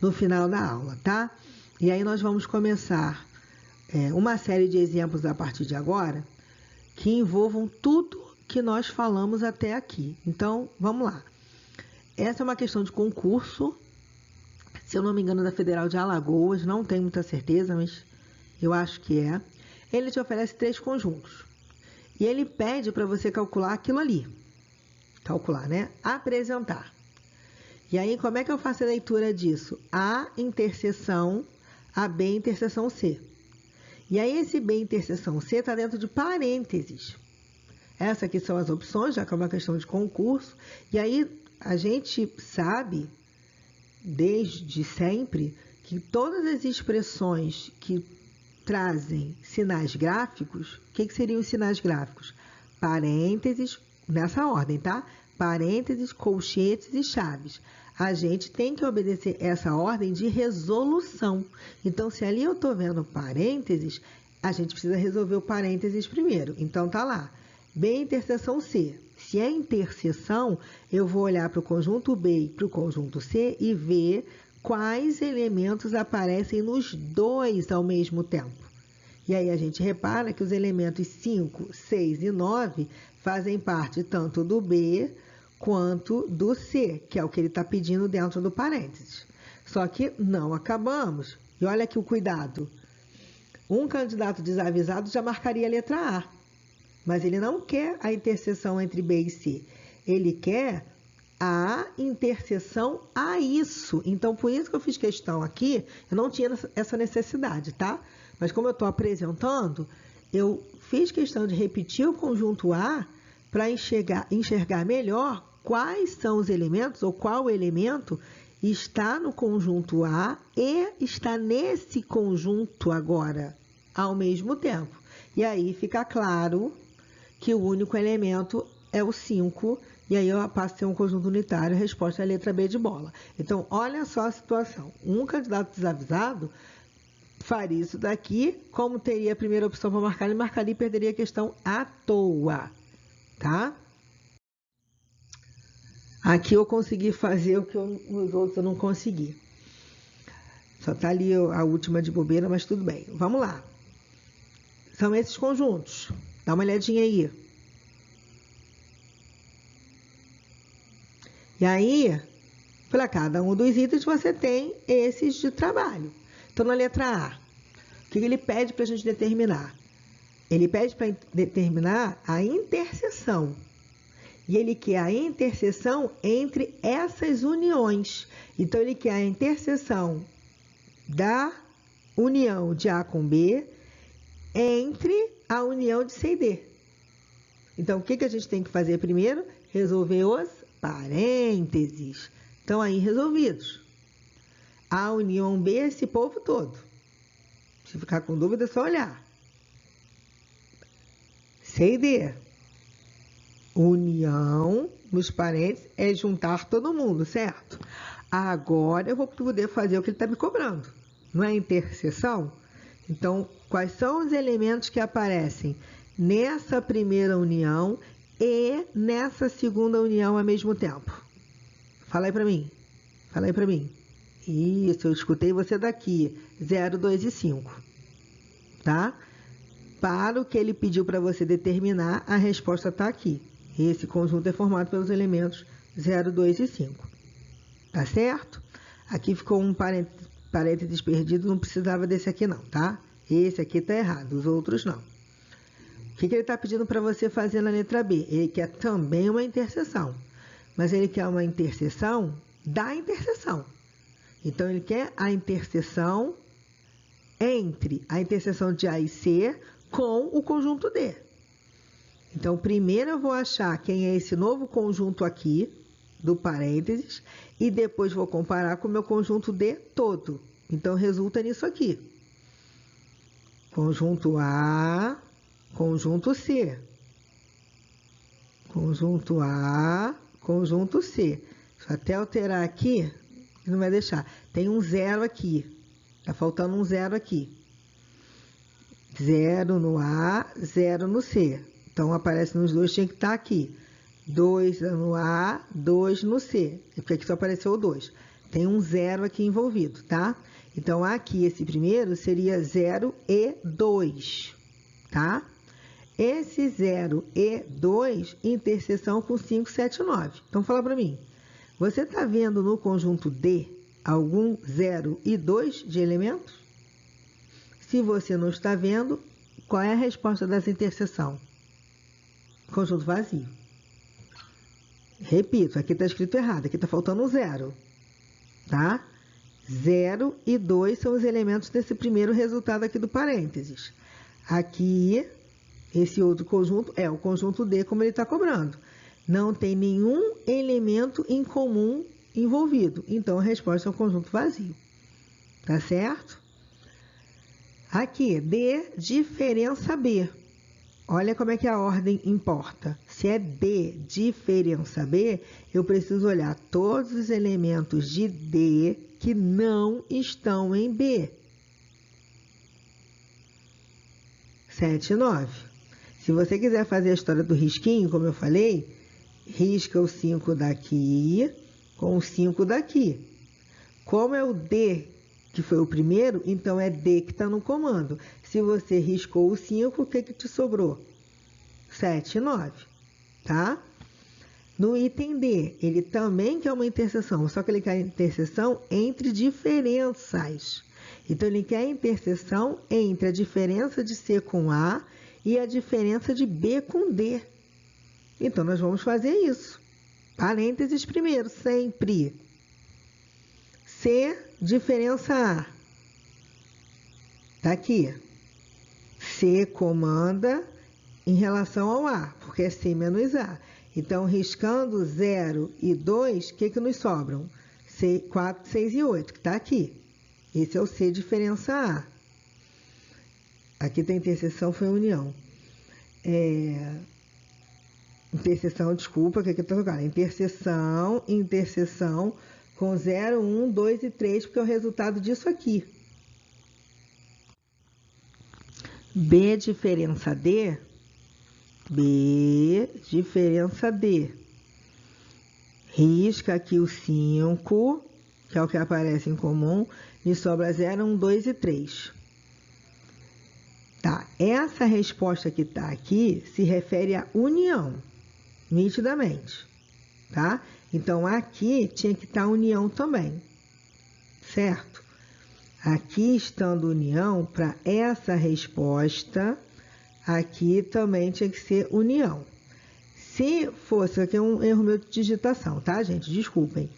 no final da aula, tá? E aí nós vamos começar uma série de exemplos a partir de agora que envolvam tudo que nós falamos até aqui. Então, vamos lá. Essa é uma questão de concurso, se eu não me engano, da Federal de Alagoas, não tenho muita certeza, mas eu acho que é. Ele te oferece 3 conjuntos. E ele pede para você calcular aquilo ali. Calcular, né? Apresentar. E aí, como é que eu faço a leitura disso? A interseção a B interseção C. E aí, esse B interseção C está dentro de parênteses. Essas aqui são as opções, já que é uma questão de concurso. E aí, a gente sabe, desde sempre, que todas as expressões que trazem sinais gráficos, o que seriam os sinais gráficos? Parênteses, nessa ordem, tá? Parênteses, colchetes e chaves. A gente tem que obedecer essa ordem de resolução. Então, se ali eu estou vendo parênteses, a gente precisa resolver o parênteses primeiro. Então, tá lá. B interseção C. Se é interseção, eu vou olhar para o conjunto B e para o conjunto C e ver quais elementos aparecem nos dois ao mesmo tempo. E aí a gente repara que os elementos 5, 6 e 9 fazem parte tanto do B quanto do C, que é o que ele está pedindo dentro do parênteses. Só que não acabamos. E olha aqui o cuidado. Um candidato desavisado já marcaria a letra A. Mas ele não quer a interseção entre B e C. Ele quer a interseção a isso. Então, por isso que eu fiz questão aqui, eu não tinha essa necessidade, tá? Mas como eu estou apresentando, eu fiz questão de repetir o conjunto A para enxergar melhor quais são os elementos ou qual elemento está no conjunto A e está nesse conjunto agora, ao mesmo tempo. E aí fica claro que o único elemento é o 5, e aí eu passo a ter um conjunto unitário, a resposta é a letra B de bola. Então, olha só a situação. Um candidato desavisado faria isso daqui, como teria a primeira opção para marcar, ele marcaria e perderia a questão à toa, tá? Aqui eu consegui fazer o que nos outros eu não consegui. Só tá ali a última de bobeira, mas tudo bem. Vamos lá. São esses conjuntos. Dá uma olhadinha aí. E aí, para cada um dos itens, você tem esses de trabalho. Então, na letra A, o que ele pede para a gente determinar? Ele pede para determinar a interseção. E ele quer a interseção entre essas uniões. Então, ele quer a interseção da união de A com B entre a união de C e D. Então, o que a gente tem que fazer primeiro? Resolver os parênteses. Estão aí resolvidos. A união B é esse povo todo. Se ficar com dúvida, é só olhar. C e D. União, nos parênteses, é juntar todo mundo, certo? Agora eu vou poder fazer o que ele está me cobrando. Não é interseção? Então, quais são os elementos que aparecem nessa primeira união e nessa segunda união ao mesmo tempo? Fala aí para mim. Fala aí para mim. Isso, eu escutei você daqui. 0, 2 e 5. Tá? Para o que ele pediu para você determinar, a resposta está aqui. Esse conjunto é formado pelos elementos 0, 2 e 5. Tá certo? Aqui ficou um parênteses perdido, não precisava desse aqui não, tá? Esse aqui tá errado, os outros não. O que ele está pedindo para você fazer na letra B? Ele quer também uma interseção, mas ele quer uma interseção da interseção. Então, ele quer a interseção entre a interseção de A e C com o conjunto D. Então, primeiro eu vou achar quem é esse novo conjunto aqui, do parênteses, e depois vou comparar com o meu conjunto D todo. Então, resulta nisso aqui. Conjunto A, conjunto C. Conjunto A, conjunto C. Deixa eu até alterar aqui, não vai deixar. Tem um 0 aqui. Tá faltando um 0 aqui. 0 no A, 0 no C. Então, aparece nos dois, tinha que estar aqui. 2 no A, 2 no C. Porque aqui só apareceu o 2. Tem um 0 aqui envolvido, tá? Então, aqui, esse primeiro seria 0 e 2, tá? Esse 0 e 2, interseção com 5, 7 e 9. Então, fala para mim. Você está vendo no conjunto D algum 0 e 2 de elementos? Se você não está vendo, qual é a resposta dessa interseção? Conjunto vazio. Repito, aqui está escrito errado, aqui está faltando um 0, tá? 0 e 2 são os elementos desse primeiro resultado aqui do parênteses. Aqui, esse outro conjunto é o conjunto D, como ele está cobrando. Não tem nenhum elemento em comum envolvido. Então, a resposta é o conjunto vazio. Tá certo? Aqui, D, diferença B. Olha como é que a ordem importa. Se é D, diferença B, eu preciso olhar todos os elementos de D que não estão em B. 7 e 9. Se você quiser fazer a história do risquinho, como eu falei, risca o 5 daqui com o 5 daqui. Como é o D que foi o primeiro, então é D que está no comando. Se você riscou o 5, o que te sobrou? 7 e 9, tá? No item D, ele também quer uma interseção, só que ele quer a interseção entre diferenças. Então, ele quer a interseção entre a diferença de C com A e a diferença de B com D. Então, nós vamos fazer isso. Parênteses primeiro, sempre. C, diferença A. Tá aqui. C comanda em relação ao A, porque é C menos A. Então, riscando 0 e 2, o que nos sobram? 4, 6 e 8, que está aqui. Esse é o C diferença A. Aqui tem interseção, foi união. interseção, desculpa, que aqui tá tocando. Interseção com 0, 1, 2 e 3, porque é o resultado disso aqui. B diferença D. B diferença D. Risca aqui o 5, que é o que aparece em comum, e sobra 0, 1, 2 e 3. Tá, essa resposta que está aqui se refere à união, nitidamente, tá? Então, aqui tinha que estar união também, certo? Aqui estando união, para essa resposta, aqui também tinha que ser união. Se fosse, aqui é um erro meu de digitação, tá, gente? Desculpem.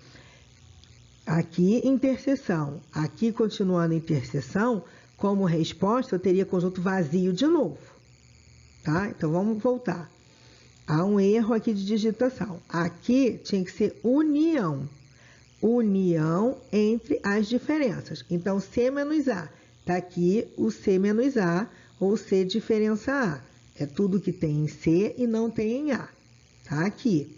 Aqui, interseção. Aqui, continuando interseção, como resposta, eu teria conjunto vazio de novo, tá? Então, vamos voltar. Há um erro aqui de digitação. Aqui tinha que ser união. União entre as diferenças. Então, C menos A. Tá aqui o C menos A, ou C diferença A. É tudo que tem em C e não tem em A. Tá aqui.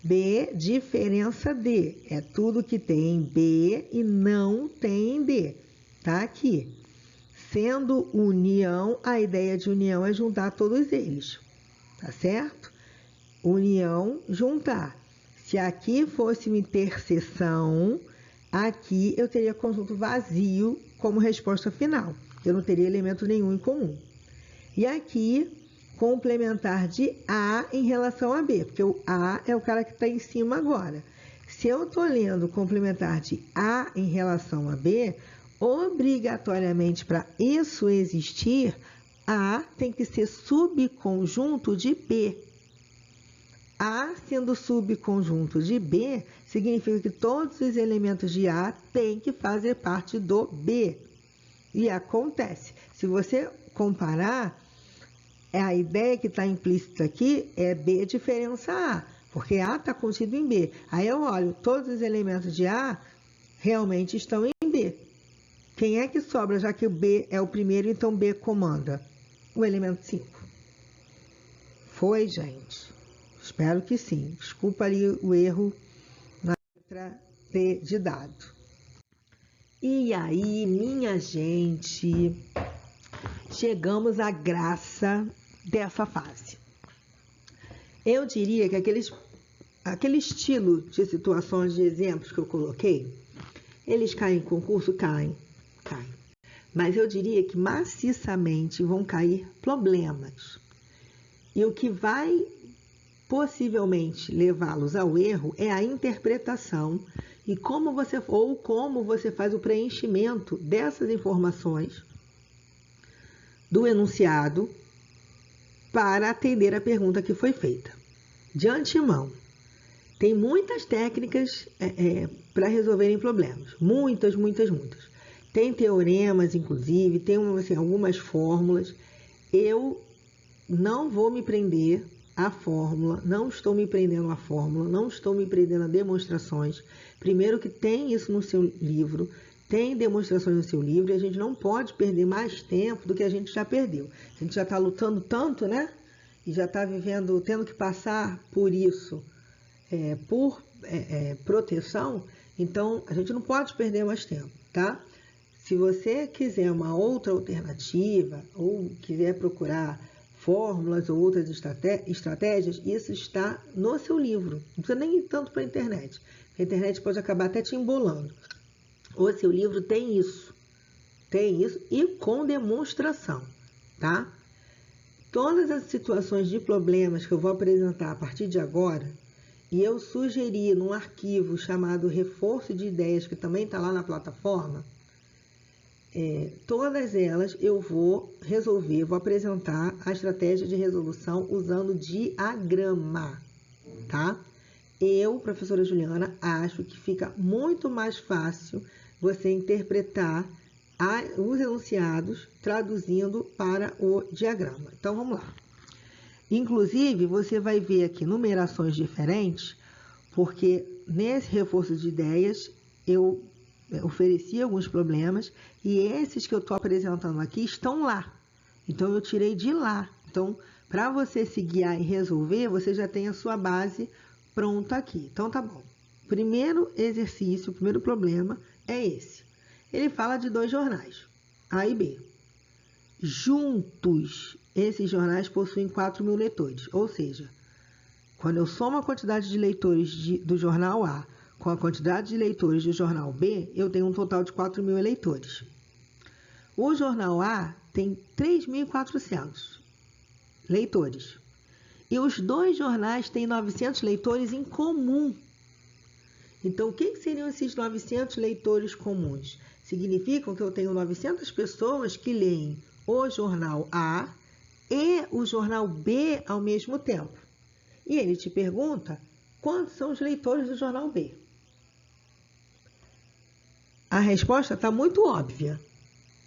B diferença D. É tudo que tem em B e não tem em D. Tá aqui. Sendo união, a ideia de união é juntar todos eles. Tá certo? União, juntar. Se aqui fosse uma interseção, aqui eu teria conjunto vazio como resposta final. Eu não teria elemento nenhum em comum. E aqui, complementar de A em relação a B, porque o A é o cara que está em cima agora. Se eu estou lendo complementar de A em relação a B, obrigatoriamente, para isso existir, A tem que ser subconjunto de B. A sendo subconjunto de B, significa que todos os elementos de A têm que fazer parte do B. E acontece. Se você comparar, a ideia que está implícita aqui é B diferença A, porque A está contido em B. Aí eu olho, todos os elementos de A realmente estão em B. Quem é que sobra, já que o B é o primeiro, então B comanda? O elemento 5. Foi, gente? Espero que sim. Desculpa ali o erro na letra T de dado. E aí, minha gente, chegamos à graça dessa fase. Eu diria que aquele estilo de situações, de exemplos que eu coloquei, eles caem em concurso? Caem. Mas eu diria que maciçamente vão cair problemas. E o que vai possivelmente levá-los ao erro é a interpretação e como você faz o preenchimento dessas informações do enunciado para atender a pergunta que foi feita. De antemão, tem muitas técnicas para resolverem problemas. Muitas. Tem teoremas, inclusive, tem algumas fórmulas. Eu não vou me prender à fórmula, não estou me prendendo à fórmula, não estou me prendendo a demonstrações. Primeiro que tem isso no seu livro, tem demonstrações no seu livro, e a gente não pode perder mais tempo do que a gente já perdeu. A gente já está lutando tanto, né? E já está vivendo, tendo que passar por isso, por proteção, então a gente não pode perder mais tempo, tá? Se você quiser uma outra alternativa ou quiser procurar fórmulas ou outras estratégias, isso está no seu livro. Não precisa nem ir tanto para a internet. A internet pode acabar até te embolando. O seu livro tem isso e com demonstração, tá? Todas as situações de problemas que eu vou apresentar a partir de agora, e eu sugeri num arquivo chamado Reforço de Ideias, que também está lá na plataforma, todas elas eu vou resolver, vou apresentar a estratégia de resolução usando diagrama, tá? Eu, professora Juliana, acho que fica muito mais fácil você interpretar os enunciados traduzindo para o diagrama. Então, vamos lá. Inclusive, você vai ver aqui numerações diferentes, porque nesse reforço de ideias eu ofereci alguns problemas e esses que eu estou apresentando aqui estão lá. Então, eu tirei de lá. Então, Para você se guiar e resolver, você já tem a sua base pronta aqui. Então tá bom. Primeiro exercício, o primeiro problema é esse. Ele fala de 2 jornais, A e B. Juntos, esses jornais possuem 4.000 leitores, ou seja, quando eu somo a quantidade de leitores do jornal A com a quantidade de leitores do jornal B, eu tenho um total de 4.000 eleitores. O jornal A tem 3.400 leitores. E os 2 jornais têm 900 leitores em comum. Então, o que seriam esses 900 leitores comuns? Significam que eu tenho 900 pessoas que leem o jornal A e o jornal B ao mesmo tempo. E ele te pergunta quantos são os leitores do jornal B. A resposta está muito óbvia,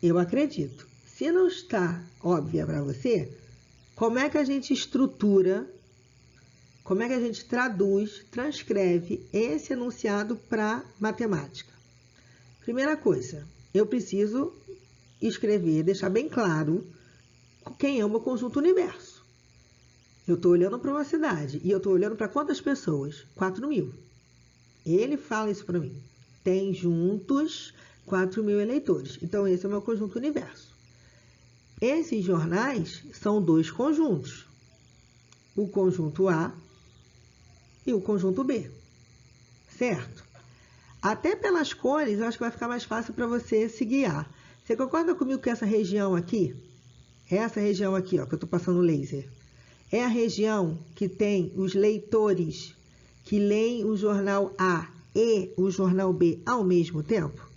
eu acredito. Se não está óbvia para você, como é que a gente estrutura, como é que a gente traduz, transcreve esse enunciado para matemática? Primeira coisa, eu preciso escrever, deixar bem claro quem é o meu conjunto universo. Eu estou olhando para uma cidade e eu estou olhando para quantas pessoas? 4.000. Ele fala isso para mim. Tem juntos 4.000 eleitores. Então, esse é o meu conjunto universo. Esses jornais são 2 conjuntos. O conjunto A e o conjunto B. Certo? Até pelas cores, eu acho que vai ficar mais fácil para você se guiar. Você concorda comigo que essa região aqui, que eu estou passando o laser, é a região que tem os leitores que leem o jornal A e o jornal B ao mesmo tempo?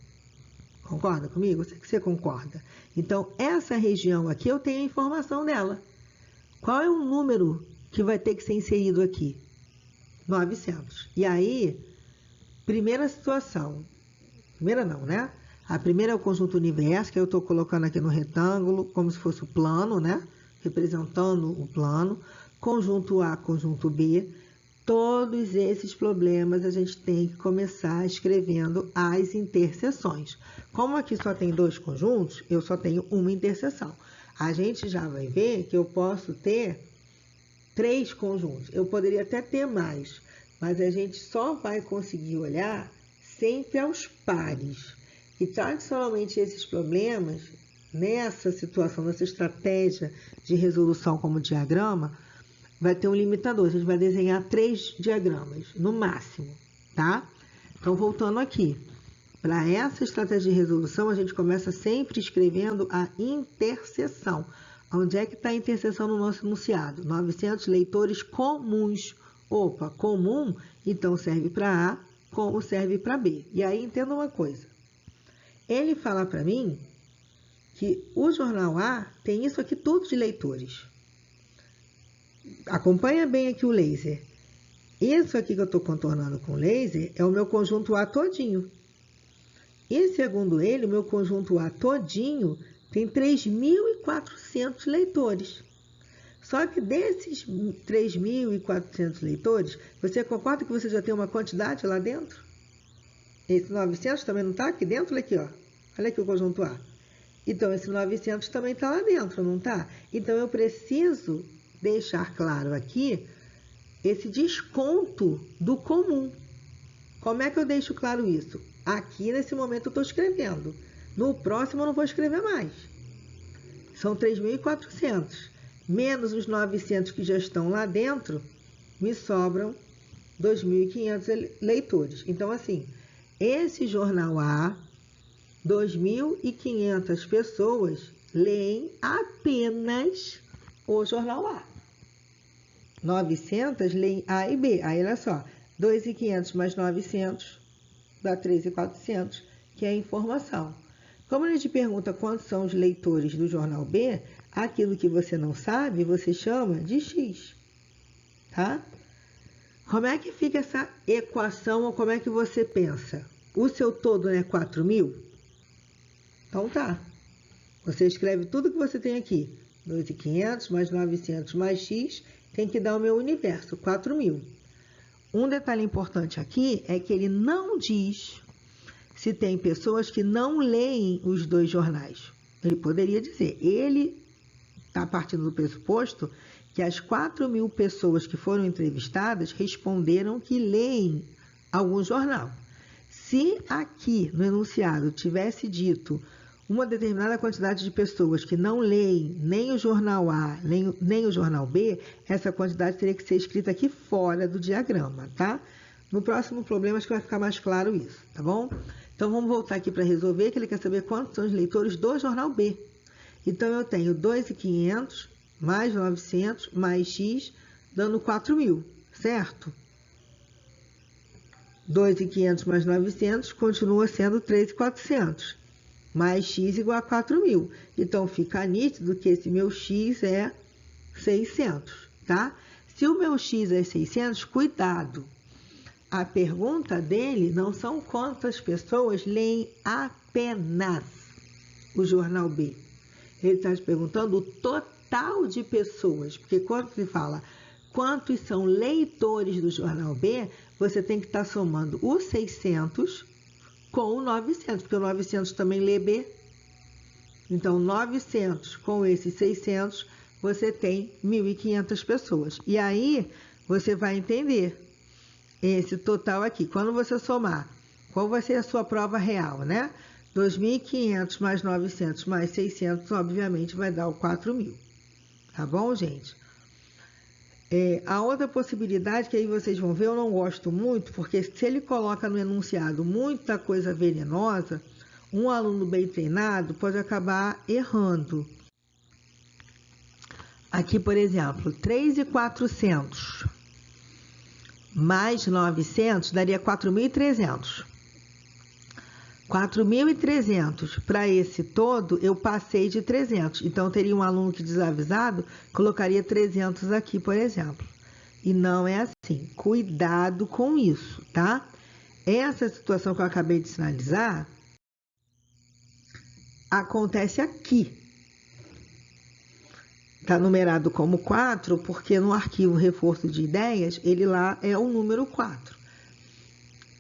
Concorda comigo? Eu sei que você concorda. Então, essa região aqui, eu tenho a informação dela. Qual é o número que vai ter que ser inserido aqui? 900. E aí, primeira situação. Primeira não, né? A primeira é o conjunto universo, que eu estou colocando aqui no retângulo, como se fosse o plano, né? Representando o plano. Conjunto A, conjunto B. Todos esses problemas a gente tem que começar escrevendo as interseções. Como aqui só tem 2 conjuntos, eu só tenho uma interseção. A gente já vai ver que eu posso ter 3 conjuntos. Eu poderia até ter mais, mas a gente só vai conseguir olhar sempre aos pares. E tradicionalmente esses problemas, nessa situação, nessa estratégia de resolução como diagrama, vai ter um limitador. A gente vai desenhar 3 diagramas, no máximo, tá? Então, voltando aqui. Para essa estratégia de resolução, a gente começa sempre escrevendo a interseção. Onde é que está a interseção no nosso enunciado? 900 leitores comuns. Opa, comum, então serve para A, como serve para B. E aí, entenda uma coisa. Ele fala para mim que o jornal A tem isso aqui tudo de leitores. Acompanha bem aqui o laser. Isso aqui que eu estou contornando com o laser é o meu conjunto A todinho. E segundo ele, o meu conjunto A todinho tem 3.400 leitores. Só que desses 3.400 leitores, você concorda que você já tem uma quantidade lá dentro? Esse 900 também não está aqui dentro? Olha aqui, ó. Olha aqui o conjunto A. Então, esse 900 também está lá dentro, não está? Então, eu preciso deixar claro aqui esse desconto do comum. Como é que eu deixo claro isso? Aqui, nesse momento, eu estou escrevendo. No próximo, eu não vou escrever mais. São 3.400. Menos os 900 que já estão lá dentro, me sobram 2.500 leitores. Então, assim, esse jornal A, 2.500 pessoas leem apenas o jornal A. 900 leem A e B. Aí, olha só, 2.500 mais 900 dá 3.400, que é a informação. Como ele te pergunta quantos são os leitores do jornal B, aquilo que você não sabe, você chama de X, tá? Como é que fica essa equação, ou como é que você pensa? O seu todo é 4.000? Então tá. Você escreve tudo que você tem aqui. 2.500 mais 900 mais X tem que dar o meu universo, 4.000. Um detalhe importante aqui é que ele não diz se tem pessoas que não leem os 2 jornais. Ele poderia dizer, ele está partindo do pressuposto que as 4.000 pessoas que foram entrevistadas responderam que leem algum jornal. Se aqui no enunciado tivesse dito uma determinada quantidade de pessoas que não leem nem o jornal A, nem o jornal B, essa quantidade teria que ser escrita aqui fora do diagrama, tá? No próximo problema acho que vai ficar mais claro isso, tá bom? Então vamos voltar aqui para resolver, que ele quer saber quantos são os leitores do jornal B. Então eu tenho 2.500 mais 900 mais x, dando 4.000, certo? 2.500 mais 900 continua sendo 3.400, mais x igual a 4.000. Então, fica nítido que esse meu x é 600, tá? Se o meu x é 600, cuidado. A pergunta dele não são quantas pessoas leem apenas o jornal B. Ele está te perguntando o total de pessoas, porque quando se fala quantos são leitores do jornal B, você tem que estar somando o 600 com o 900, porque o 900 também lê B. Então, 900 com esses 600, você tem 1.500 pessoas. E aí, você vai entender esse total aqui. Quando você somar, qual vai ser a sua prova real, né? 2.500 mais 900 mais 600, obviamente, vai dar o 4.000. Tá bom, gente? A outra possibilidade, que aí vocês vão ver, eu não gosto muito, porque se ele coloca no enunciado muita coisa venenosa, um aluno bem treinado pode acabar errando. Aqui, por exemplo, 3.400 mais 900 daria 4.300. 4.300 para esse todo, eu passei de 300. Então, teria um aluno que desavisado colocaria 300 aqui, por exemplo. E não é assim. Cuidado com isso, tá? Essa situação que eu acabei de sinalizar acontece aqui. Está numerado como 4, porque no arquivo reforço de ideias, ele lá é o número 4.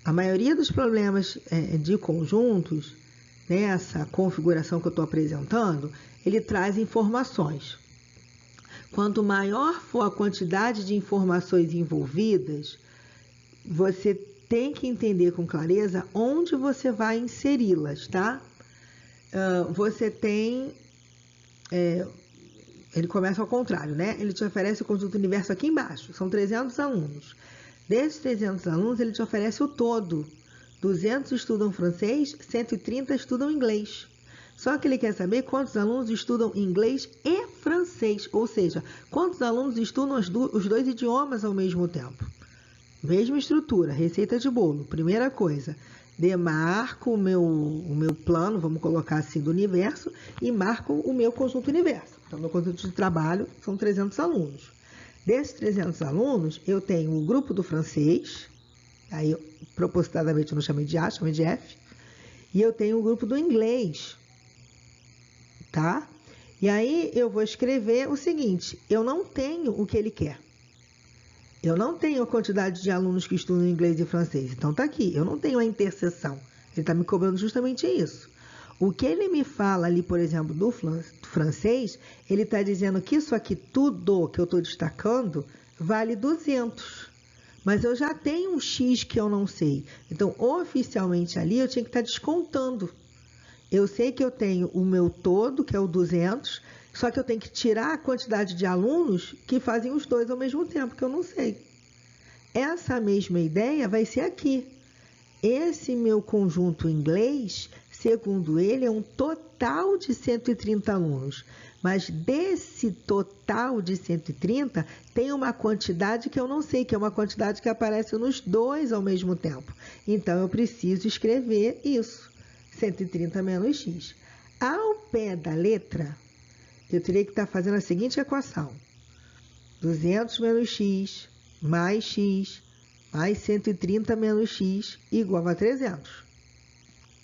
A maioria dos problemas de conjuntos, nessa configuração que eu estou apresentando, ele traz informações. Quanto maior for a quantidade de informações envolvidas, você tem que entender com clareza onde você vai inseri-las, tá? Você tem... ele começa ao contrário, né? Ele te oferece o conjunto universo aqui embaixo, são 300 alunos. Desses 300 alunos, ele te oferece o todo. 200 estudam francês, 130 estudam inglês. Só que ele quer saber quantos alunos estudam inglês e francês, ou seja, quantos alunos estudam os dois idiomas ao mesmo tempo. Mesma estrutura, receita de bolo. Primeira coisa, demarco o meu plano, vamos colocar assim, do universo, e marco o meu conjunto universo. Então, meu conjunto de trabalho são 300 alunos. Desses 300 alunos, eu tenho o grupo do francês, aí propositadamente eu não chamei de A, chamei de F, e eu tenho o grupo do inglês, tá? E aí eu vou escrever o seguinte, eu não tenho o que ele quer. Eu não tenho a quantidade de alunos que estudam inglês e francês, então tá aqui, eu não tenho a interseção, ele está me cobrando justamente isso. O que ele me fala ali, por exemplo, do francês, ele está dizendo que isso aqui tudo que eu estou destacando vale 200. Mas eu já tenho um X que eu não sei. Então, oficialmente ali, eu tinha que estar descontando. Eu sei que eu tenho o meu todo, que é o 200, só que eu tenho que tirar a quantidade de alunos que fazem os dois ao mesmo tempo, que eu não sei. Essa mesma ideia vai ser aqui. Esse meu conjunto inglês, segundo ele, é um total de 130 alunos. Mas desse total de 130, tem uma quantidade que eu não sei, que é uma quantidade que aparece nos dois ao mesmo tempo. Então, eu preciso escrever isso, 130 menos x. Ao pé da letra, eu teria que estar fazendo a seguinte equação. 200 menos x, mais 130 menos x, igual a 300.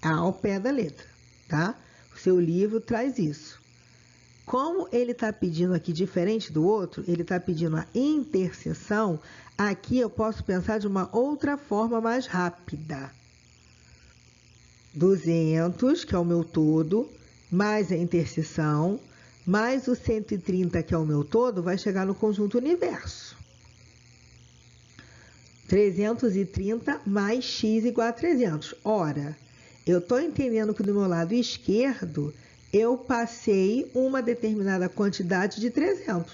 Ao pé da letra, tá? O seu livro traz isso. Como ele está pedindo aqui diferente do outro, ele está pedindo a interseção, aqui eu posso pensar de uma outra forma mais rápida. 200, que é o meu todo, mais a interseção, mais o 130, que é o meu todo, vai chegar no conjunto universo. 330 mais x igual a 300. Ora, eu estou entendendo que do meu lado esquerdo, eu passei uma determinada quantidade de 300.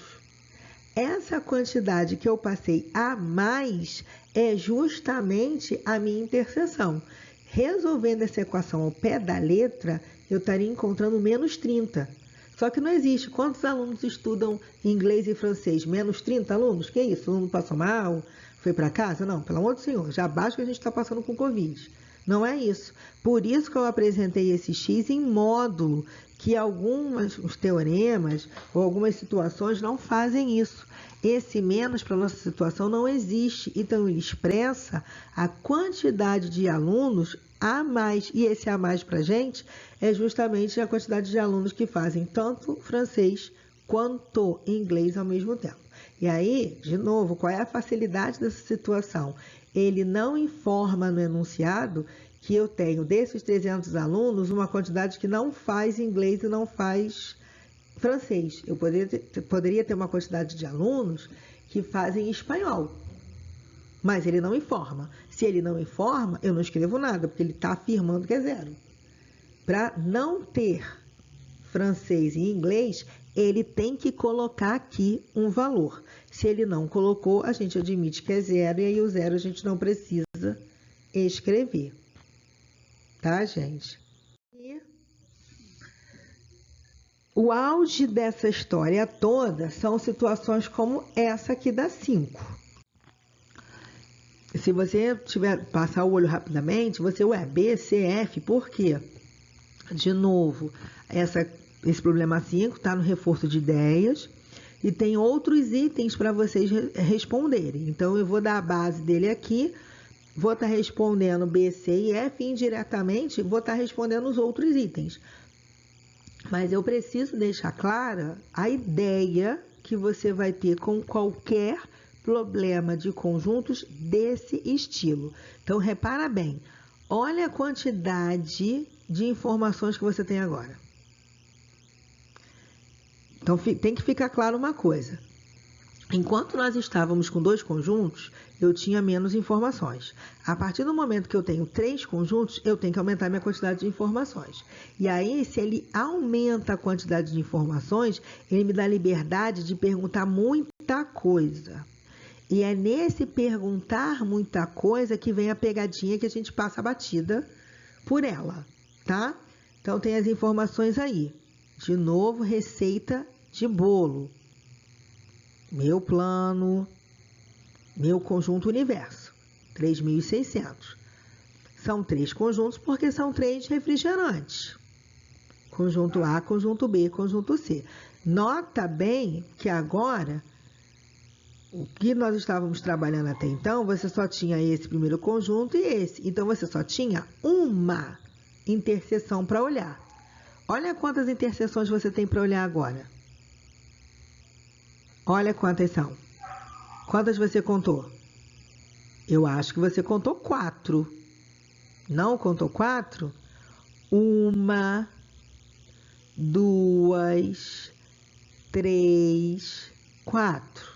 Essa quantidade que eu passei a mais é justamente a minha interseção. Resolvendo essa equação ao pé da letra, eu estaria encontrando menos 30. Só que não existe. Quantos alunos estudam inglês e francês? Menos 30 alunos? Que isso? O aluno passou mal? Foi para casa? Não, pelo amor do Senhor. Já basta que a gente está passando com Covid. Não é isso. Por isso que eu apresentei esse X em módulo, que os teoremas ou algumas situações não fazem isso. Esse menos para a nossa situação não existe. Então, ele expressa a quantidade de alunos a mais. E esse a mais para a gente é justamente a quantidade de alunos que fazem tanto francês quanto inglês ao mesmo tempo. E aí, de novo, qual é a facilidade dessa situação? Ele não informa no enunciado que eu tenho desses 300 alunos uma quantidade que não faz inglês e não faz francês. Eu poderia ter uma quantidade de alunos que fazem espanhol, mas ele não informa. Se ele não informa, eu não escrevo nada, porque ele está afirmando que é zero. Para não ter francês e inglês, ele tem que colocar aqui um valor. Se ele não colocou, a gente admite que é zero, e aí o zero a gente não precisa escrever. Tá, gente? E o auge dessa história toda são situações como essa aqui da 5. Se você passar o olho rapidamente, você, B, C, F, por quê? De novo, esse problema 5 está no reforço de ideias e tem outros itens para vocês responderem. Então, eu vou dar a base dele aqui, vou estar respondendo B, C e F e indiretamente vou estar respondendo os outros itens. Mas eu preciso deixar clara a ideia que você vai ter com qualquer problema de conjuntos desse estilo. Então, repara bem, olha a quantidade de informações que você tem agora. Então, tem que ficar claro uma coisa. Enquanto nós estávamos com 2 conjuntos, eu tinha menos informações. A partir do momento que eu tenho 3 conjuntos, eu tenho que aumentar minha quantidade de informações. E aí, se ele aumenta a quantidade de informações, ele me dá liberdade de perguntar muita coisa. E é nesse perguntar muita coisa que vem a pegadinha que a gente passa a batida por ela, tá? Então, tem as informações aí. De novo, receita de bolo. Meu plano, meu conjunto universo, 3.600. São 3 conjuntos porque são 3 refrigerantes. Conjunto A, conjunto B, conjunto C. Nota bem que agora, o que nós estávamos trabalhando até então, você só tinha esse primeiro conjunto e esse. Então, você só tinha uma interseção para olhar. Olha quantas interseções você tem para olhar agora. Olha quantas são. Quantas você contou? Eu acho que você contou 4. Não contou 4? 1, 2, 3, 4.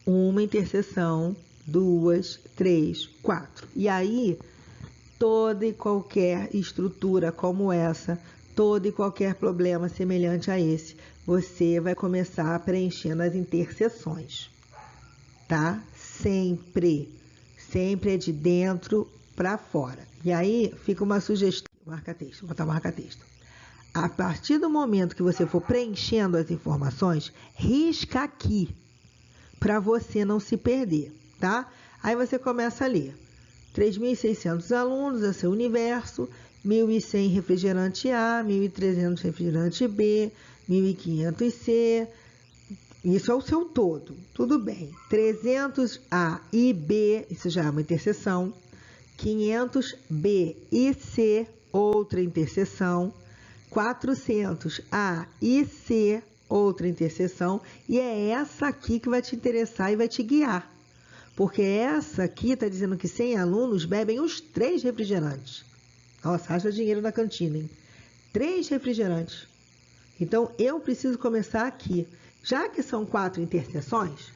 Uma interseção, 2, 3, 4. E aí, toda e qualquer estrutura como essa, todo e qualquer problema semelhante a esse, você vai começar preenchendo as interseções, tá? Sempre é de dentro para fora. E aí fica uma sugestão, marca-texto, vou botar marca-texto. A partir do momento que você for preenchendo as informações, risca aqui, para você não se perder, tá? Aí você começa a ler. 3.600 alunos, é seu universo, 1.100 refrigerante A, 1.300 refrigerante B, 1.500 C, isso é o seu todo, tudo bem. 300 A e B, isso já é uma interseção. 500 B e C, outra interseção. 400 A e C, outra interseção. E é essa aqui que vai te interessar e vai te guiar. Porque essa aqui está dizendo que 100 alunos bebem os 3 refrigerantes. Nossa, haja dinheiro na cantina, hein? 3 refrigerantes. Então, eu preciso começar aqui. Já que são 4 interseções,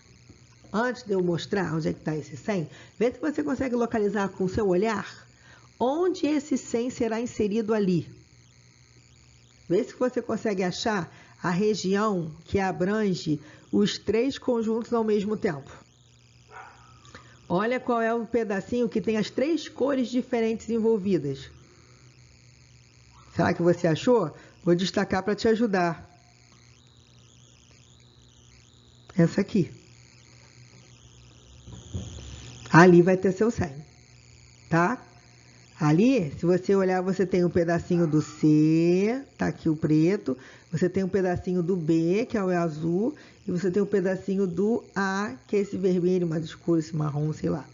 antes de eu mostrar onde é que está esse 100, vê se você consegue localizar com o seu olhar onde esse 100 será inserido ali. Vê se você consegue achar a região que abrange os 3 conjuntos ao mesmo tempo. Olha qual é o pedacinho que tem as 3 cores diferentes envolvidas. Será que você achou? Vou destacar para te ajudar. Essa aqui. Ali vai ter seu 100, tá? Ali, se você olhar, você tem um pedacinho do C, tá aqui o preto. Você tem um pedacinho do B, que é o azul. E você tem um pedacinho do A, que é esse vermelho mais escuro, esse marrom, sei lá.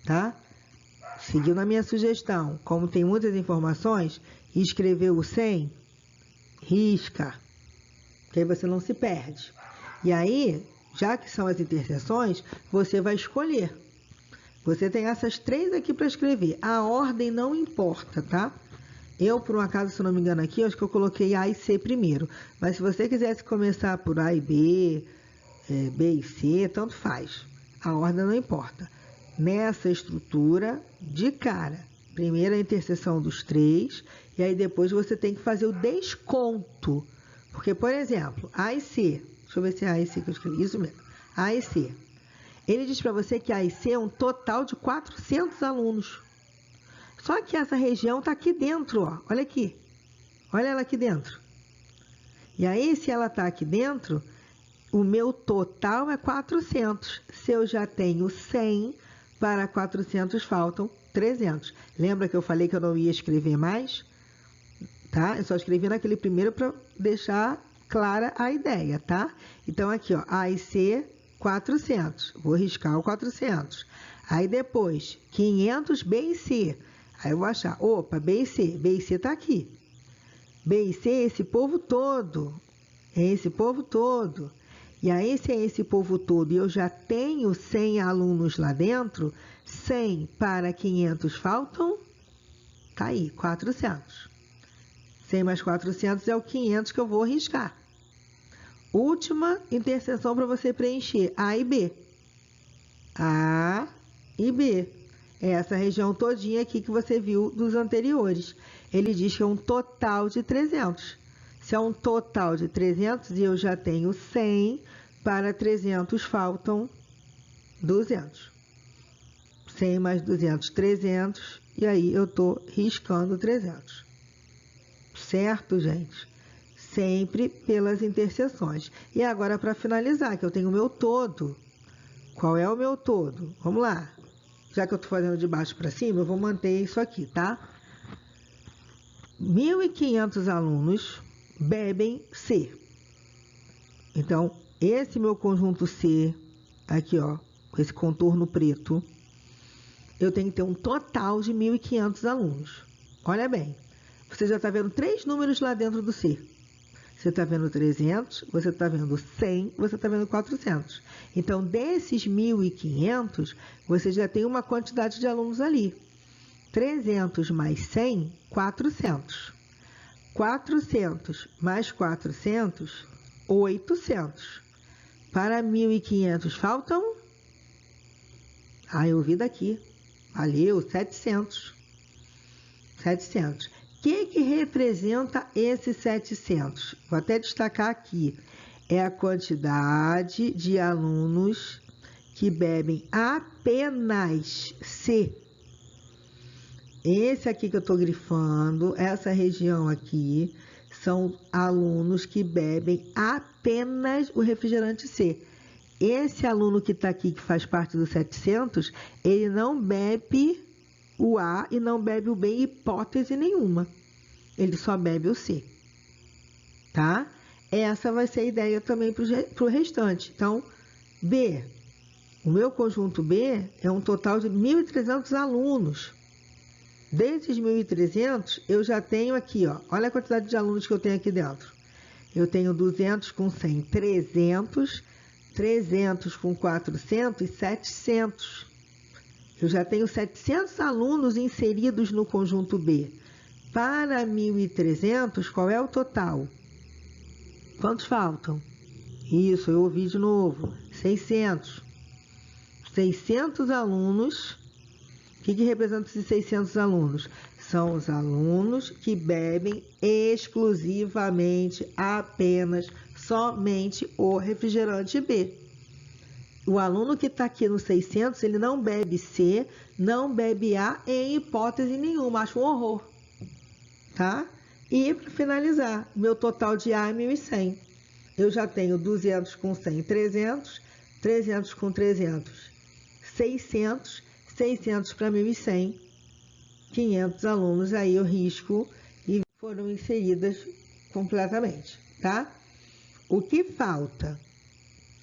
Tá? Seguindo a minha sugestão, como tem muitas informações, escrever o 100, risca, que aí você não se perde. E aí, já que são as interseções, você vai escolher. Você tem essas 3 aqui para escrever. A ordem não importa, tá? Eu, por um acaso, se não me engano aqui, acho que eu coloquei A e C primeiro. Mas se você quisesse começar por A e B, B e C, tanto faz. A ordem não importa. Nessa estrutura, de cara, primeiro a interseção dos 3, e aí depois você tem que fazer o desconto. Porque, por exemplo, A e C, deixa eu ver se é A e C que eu escrevi, isso mesmo, A e C. Ele diz para você que A e C é um total de 400 alunos. Só que essa região está aqui dentro, ó. Olha aqui. Olha ela aqui dentro. E aí, se ela está aqui dentro, o meu total é 400. Se eu já tenho 100, para 400 faltam 300. Lembra que eu falei que eu não ia escrever mais? Tá? Eu só escrevi naquele primeiro para deixar clara a ideia, tá? Então, aqui, ó, A e C, 400. Vou riscar o 400. Aí, depois, 500, B e C. Aí, eu vou achar, opa, B e C. B e C tá aqui. B e C é esse povo todo. É esse povo todo. E aí, se é esse povo todo e eu já tenho 100 alunos lá dentro, 100 para 500 faltam, tá aí, 400. 100 mais 400 é o 500 que eu vou riscar. Última interseção para você preencher, A e B. A e B. É essa região todinha aqui que você viu dos anteriores. Ele diz que é um total de 300. Se é um total de 300 e eu já tenho 100, para 300 faltam 200. 100 mais 200, 300. E aí eu estou riscando 300. Certo, gente? Sempre pelas interseções. E agora, para finalizar, que eu tenho o meu todo. Qual é o meu todo? Vamos lá. Já que eu estou fazendo de baixo para cima, eu vou manter isso aqui, tá? 1.500 alunos bebem C. Então, esse meu conjunto C, aqui, ó, com esse contorno preto, eu tenho que ter um total de 1.500 alunos. Olha bem, você já está vendo 3 números lá dentro do C. Você está vendo 300, você está vendo 100, você está vendo 400. Então, desses 1.500, você já tem uma quantidade de alunos ali. 300 mais 100, 400. 400 mais 400, 800. Para 1.500 faltam... Ah, eu vi daqui. Valeu, 700. 700. O que representa esses 700? Vou até destacar aqui. É a quantidade de alunos que bebem apenas C. Esse aqui que eu estou grifando, essa região aqui, são alunos que bebem apenas o refrigerante C. Esse aluno que está aqui, que faz parte dos 700, ele não bebe o A e não bebe o B em hipótese nenhuma. Ele só bebe o C. Tá? Essa vai ser a ideia também para o restante. Então, B. O meu conjunto B é um total de 1.300 alunos. Desses 1.300, eu já tenho aqui, ó. Olha a quantidade de alunos que eu tenho aqui dentro. Eu tenho 200 com 100, 300, 300 com 400 e 700. Eu já tenho 700 alunos inseridos no conjunto B. Para 1.300, qual é o total? Quantos faltam? Isso, eu ouvi de novo. 600. 600 alunos. O que representa esses 600 alunos? São os alunos que bebem exclusivamente, apenas, somente o refrigerante B. O aluno que está aqui no 600, ele não bebe C, não bebe A em hipótese nenhuma. Acho um horror. Tá? E para finalizar, meu total de A é 1.100. Eu já tenho 200 com 100, 300, 300 com 300, 600, 600 para 1.100, 500 alunos aí eu risco e foram inseridas completamente, tá? O que falta?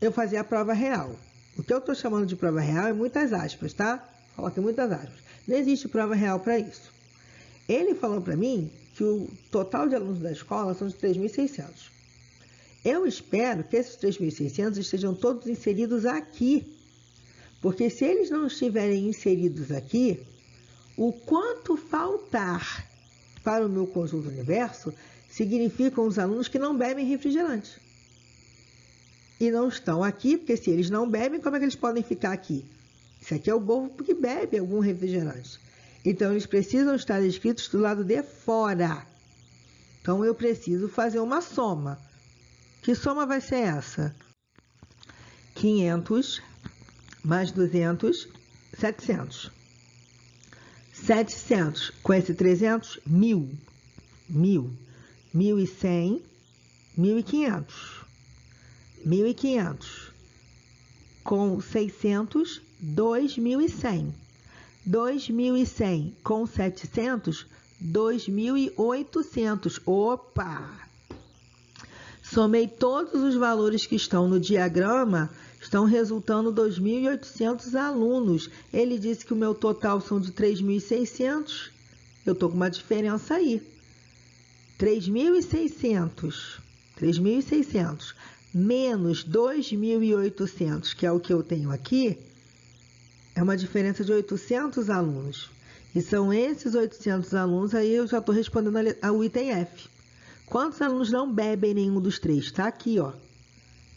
Eu fazer a prova real. O que eu estou chamando de prova real é muitas aspas, tá? Coloque muitas aspas. Não existe prova real para isso. Ele falou para mim que o total de alunos da escola são de 3.600. Eu espero que esses 3.600 estejam todos inseridos aqui. Porque se eles não estiverem inseridos aqui, o quanto faltar para o meu conjunto universo significam os alunos que não bebem refrigerante. E não estão aqui, porque se eles não bebem, como é que eles podem ficar aqui? Isso aqui é o povo que bebe algum refrigerante. Então, eles precisam estar escritos do lado de fora. Então, eu preciso fazer uma soma. Que soma vai ser essa? 500 mais 200, 700. 700 com esse 300, 1.000. 1.100, 1.500. 1.500 com 600, 2.100. 2.100 com 700, 2.800. Opa! Somei todos os valores que estão no diagrama, estão resultando 2.800 alunos. Ele disse que o meu total são de 3.600. Eu estou com uma diferença aí. 3.600 menos 2.800, que é o que eu tenho aqui, é uma diferença de 800 alunos. E são esses 800 alunos, aí eu já estou respondendo ao item F. Quantos alunos não bebem nenhum dos três? Está aqui, ó.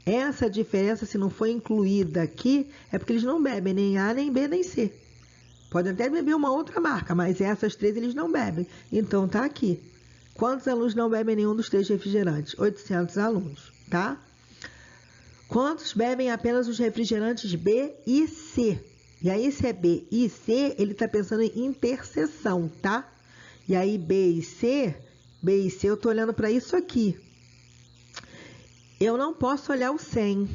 Essa diferença, se não foi incluída aqui, é porque eles não bebem nem A, nem B, nem C. Pode até beber uma outra marca, mas essas três eles não bebem. Então, tá aqui. Quantos alunos não bebem nenhum dos três refrigerantes? 800 alunos, tá? Quantos bebem apenas os refrigerantes B e C? E aí, se é B e C, ele está pensando em interseção, tá? E aí, B e C, eu estou olhando para isso aqui. Eu não posso olhar o 100,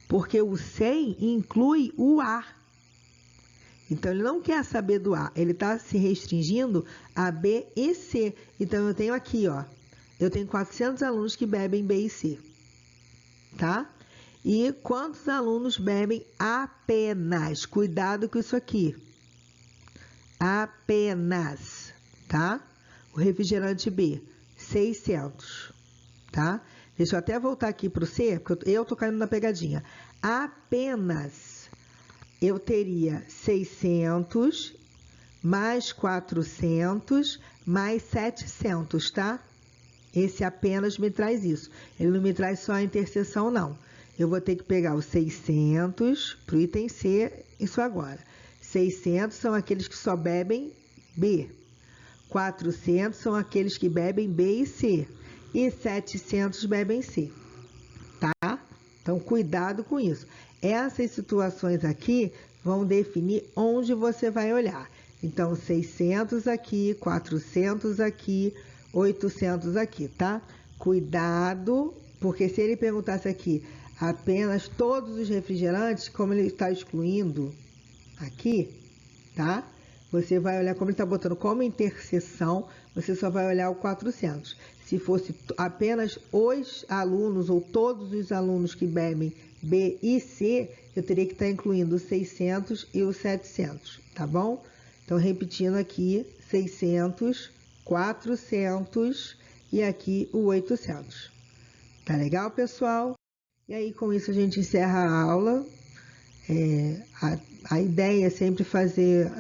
porque o 100 inclui o A. Então, ele não quer saber do A, ele está se restringindo a B e C. Então, eu tenho aqui, ó, eu tenho 400 alunos que bebem B e C, tá? E quantos alunos bebem apenas? Cuidado com isso aqui. Apenas, tá? O refrigerante B, 600, tá? Deixa eu até voltar aqui para o C, porque eu tô caindo na pegadinha. Apenas eu teria 600 mais 400 mais 700, tá? Esse apenas me traz isso. Ele não me traz só a interseção, não. Eu vou ter que pegar os 600 para o item C, isso agora. 600 são aqueles que só bebem B. 400 são aqueles que bebem B e C. E 700 bebem C. Tá? Então, cuidado com isso. Essas situações aqui vão definir onde você vai olhar. Então, 600 aqui, 400 aqui, 800 aqui, tá? Cuidado, porque se ele perguntasse aqui apenas todos os refrigerantes, como ele está excluindo aqui, tá? Você vai olhar como ele está botando como interseção, você só vai olhar o 400. Se fosse apenas os alunos ou todos os alunos que bebem B e C, eu teria que estar incluindo os 600 e os 700, tá bom? Então, repetindo aqui, 600, 400 e aqui o 800. Tá legal, pessoal? E aí, com isso, a gente encerra a aula. A ideia é sempre fazer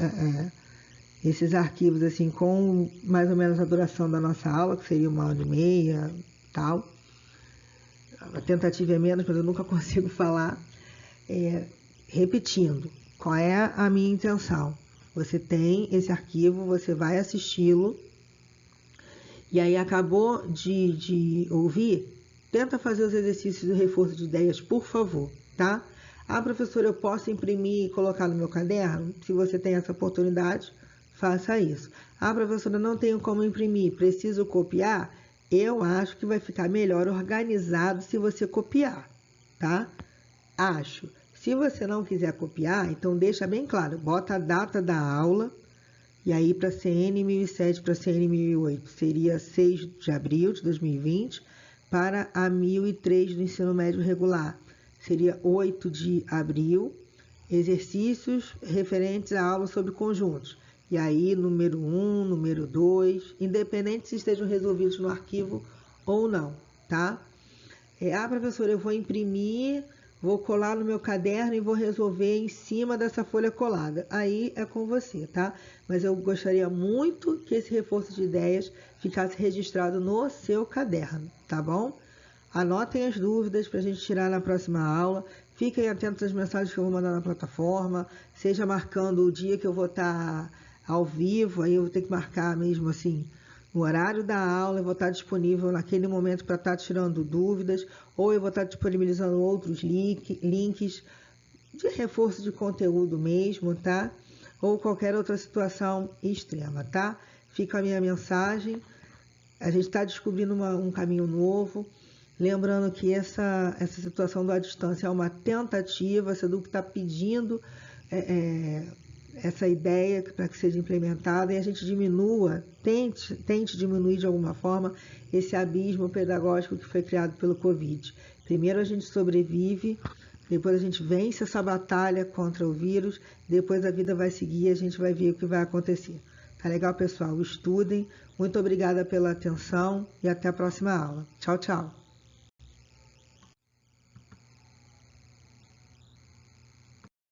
esses arquivos assim com mais ou menos a duração da nossa aula, que seria 1h30, tal. a tentativa é menos, mas eu nunca consigo falar. Repetindo, qual é a minha intenção? Você tem esse arquivo, você vai assisti-lo, e aí acabou de ouvir, tenta fazer os exercícios de reforço de ideias, por favor, tá? Ah, professora, eu posso imprimir e colocar no meu caderno? Se você tem essa oportunidade, faça isso. Ah, professora, não tenho como imprimir, preciso copiar? Eu acho que vai ficar melhor organizado se você copiar, tá? Acho. Se você não quiser copiar, então deixa bem claro, bota a data da aula, e aí para CN 1007 para CN 1008 seria 6 de abril de 2020, para a 1003 do ensino médio regular seria 8 de abril, exercícios referentes à aula sobre conjuntos. E aí, número 1, número 2, independente se estejam resolvidos no arquivo ou não, tá? Professora, eu vou imprimir, vou colar no meu caderno e vou resolver em cima dessa folha colada. Aí é com você, tá? Mas eu gostaria muito que esse reforço de ideias ficasse registrado no seu caderno, tá bom? Anotem as dúvidas para a gente tirar na próxima aula. Fiquem atentos às mensagens que eu vou mandar na plataforma. Seja marcando o dia que eu vou estar ao vivo. Aí eu vou ter que marcar mesmo assim no horário da aula. Eu vou estar disponível naquele momento para estar tirando dúvidas. Ou eu vou estar disponibilizando outros links de reforço de conteúdo mesmo, tá? Ou qualquer outra situação extrema, tá? Fica a minha mensagem. A gente está descobrindo um caminho novo. Lembrando que essa situação da distância é uma tentativa, a SEDUC está pedindo essa ideia para que seja implementada e a gente tente diminuir de alguma forma esse abismo pedagógico que foi criado pelo Covid. Primeiro a gente sobrevive, depois a gente vence essa batalha contra o vírus, depois a vida vai seguir e a gente vai ver o que vai acontecer. Tá legal, pessoal? Estudem. Muito obrigada pela atenção e até a próxima aula. Tchau, tchau.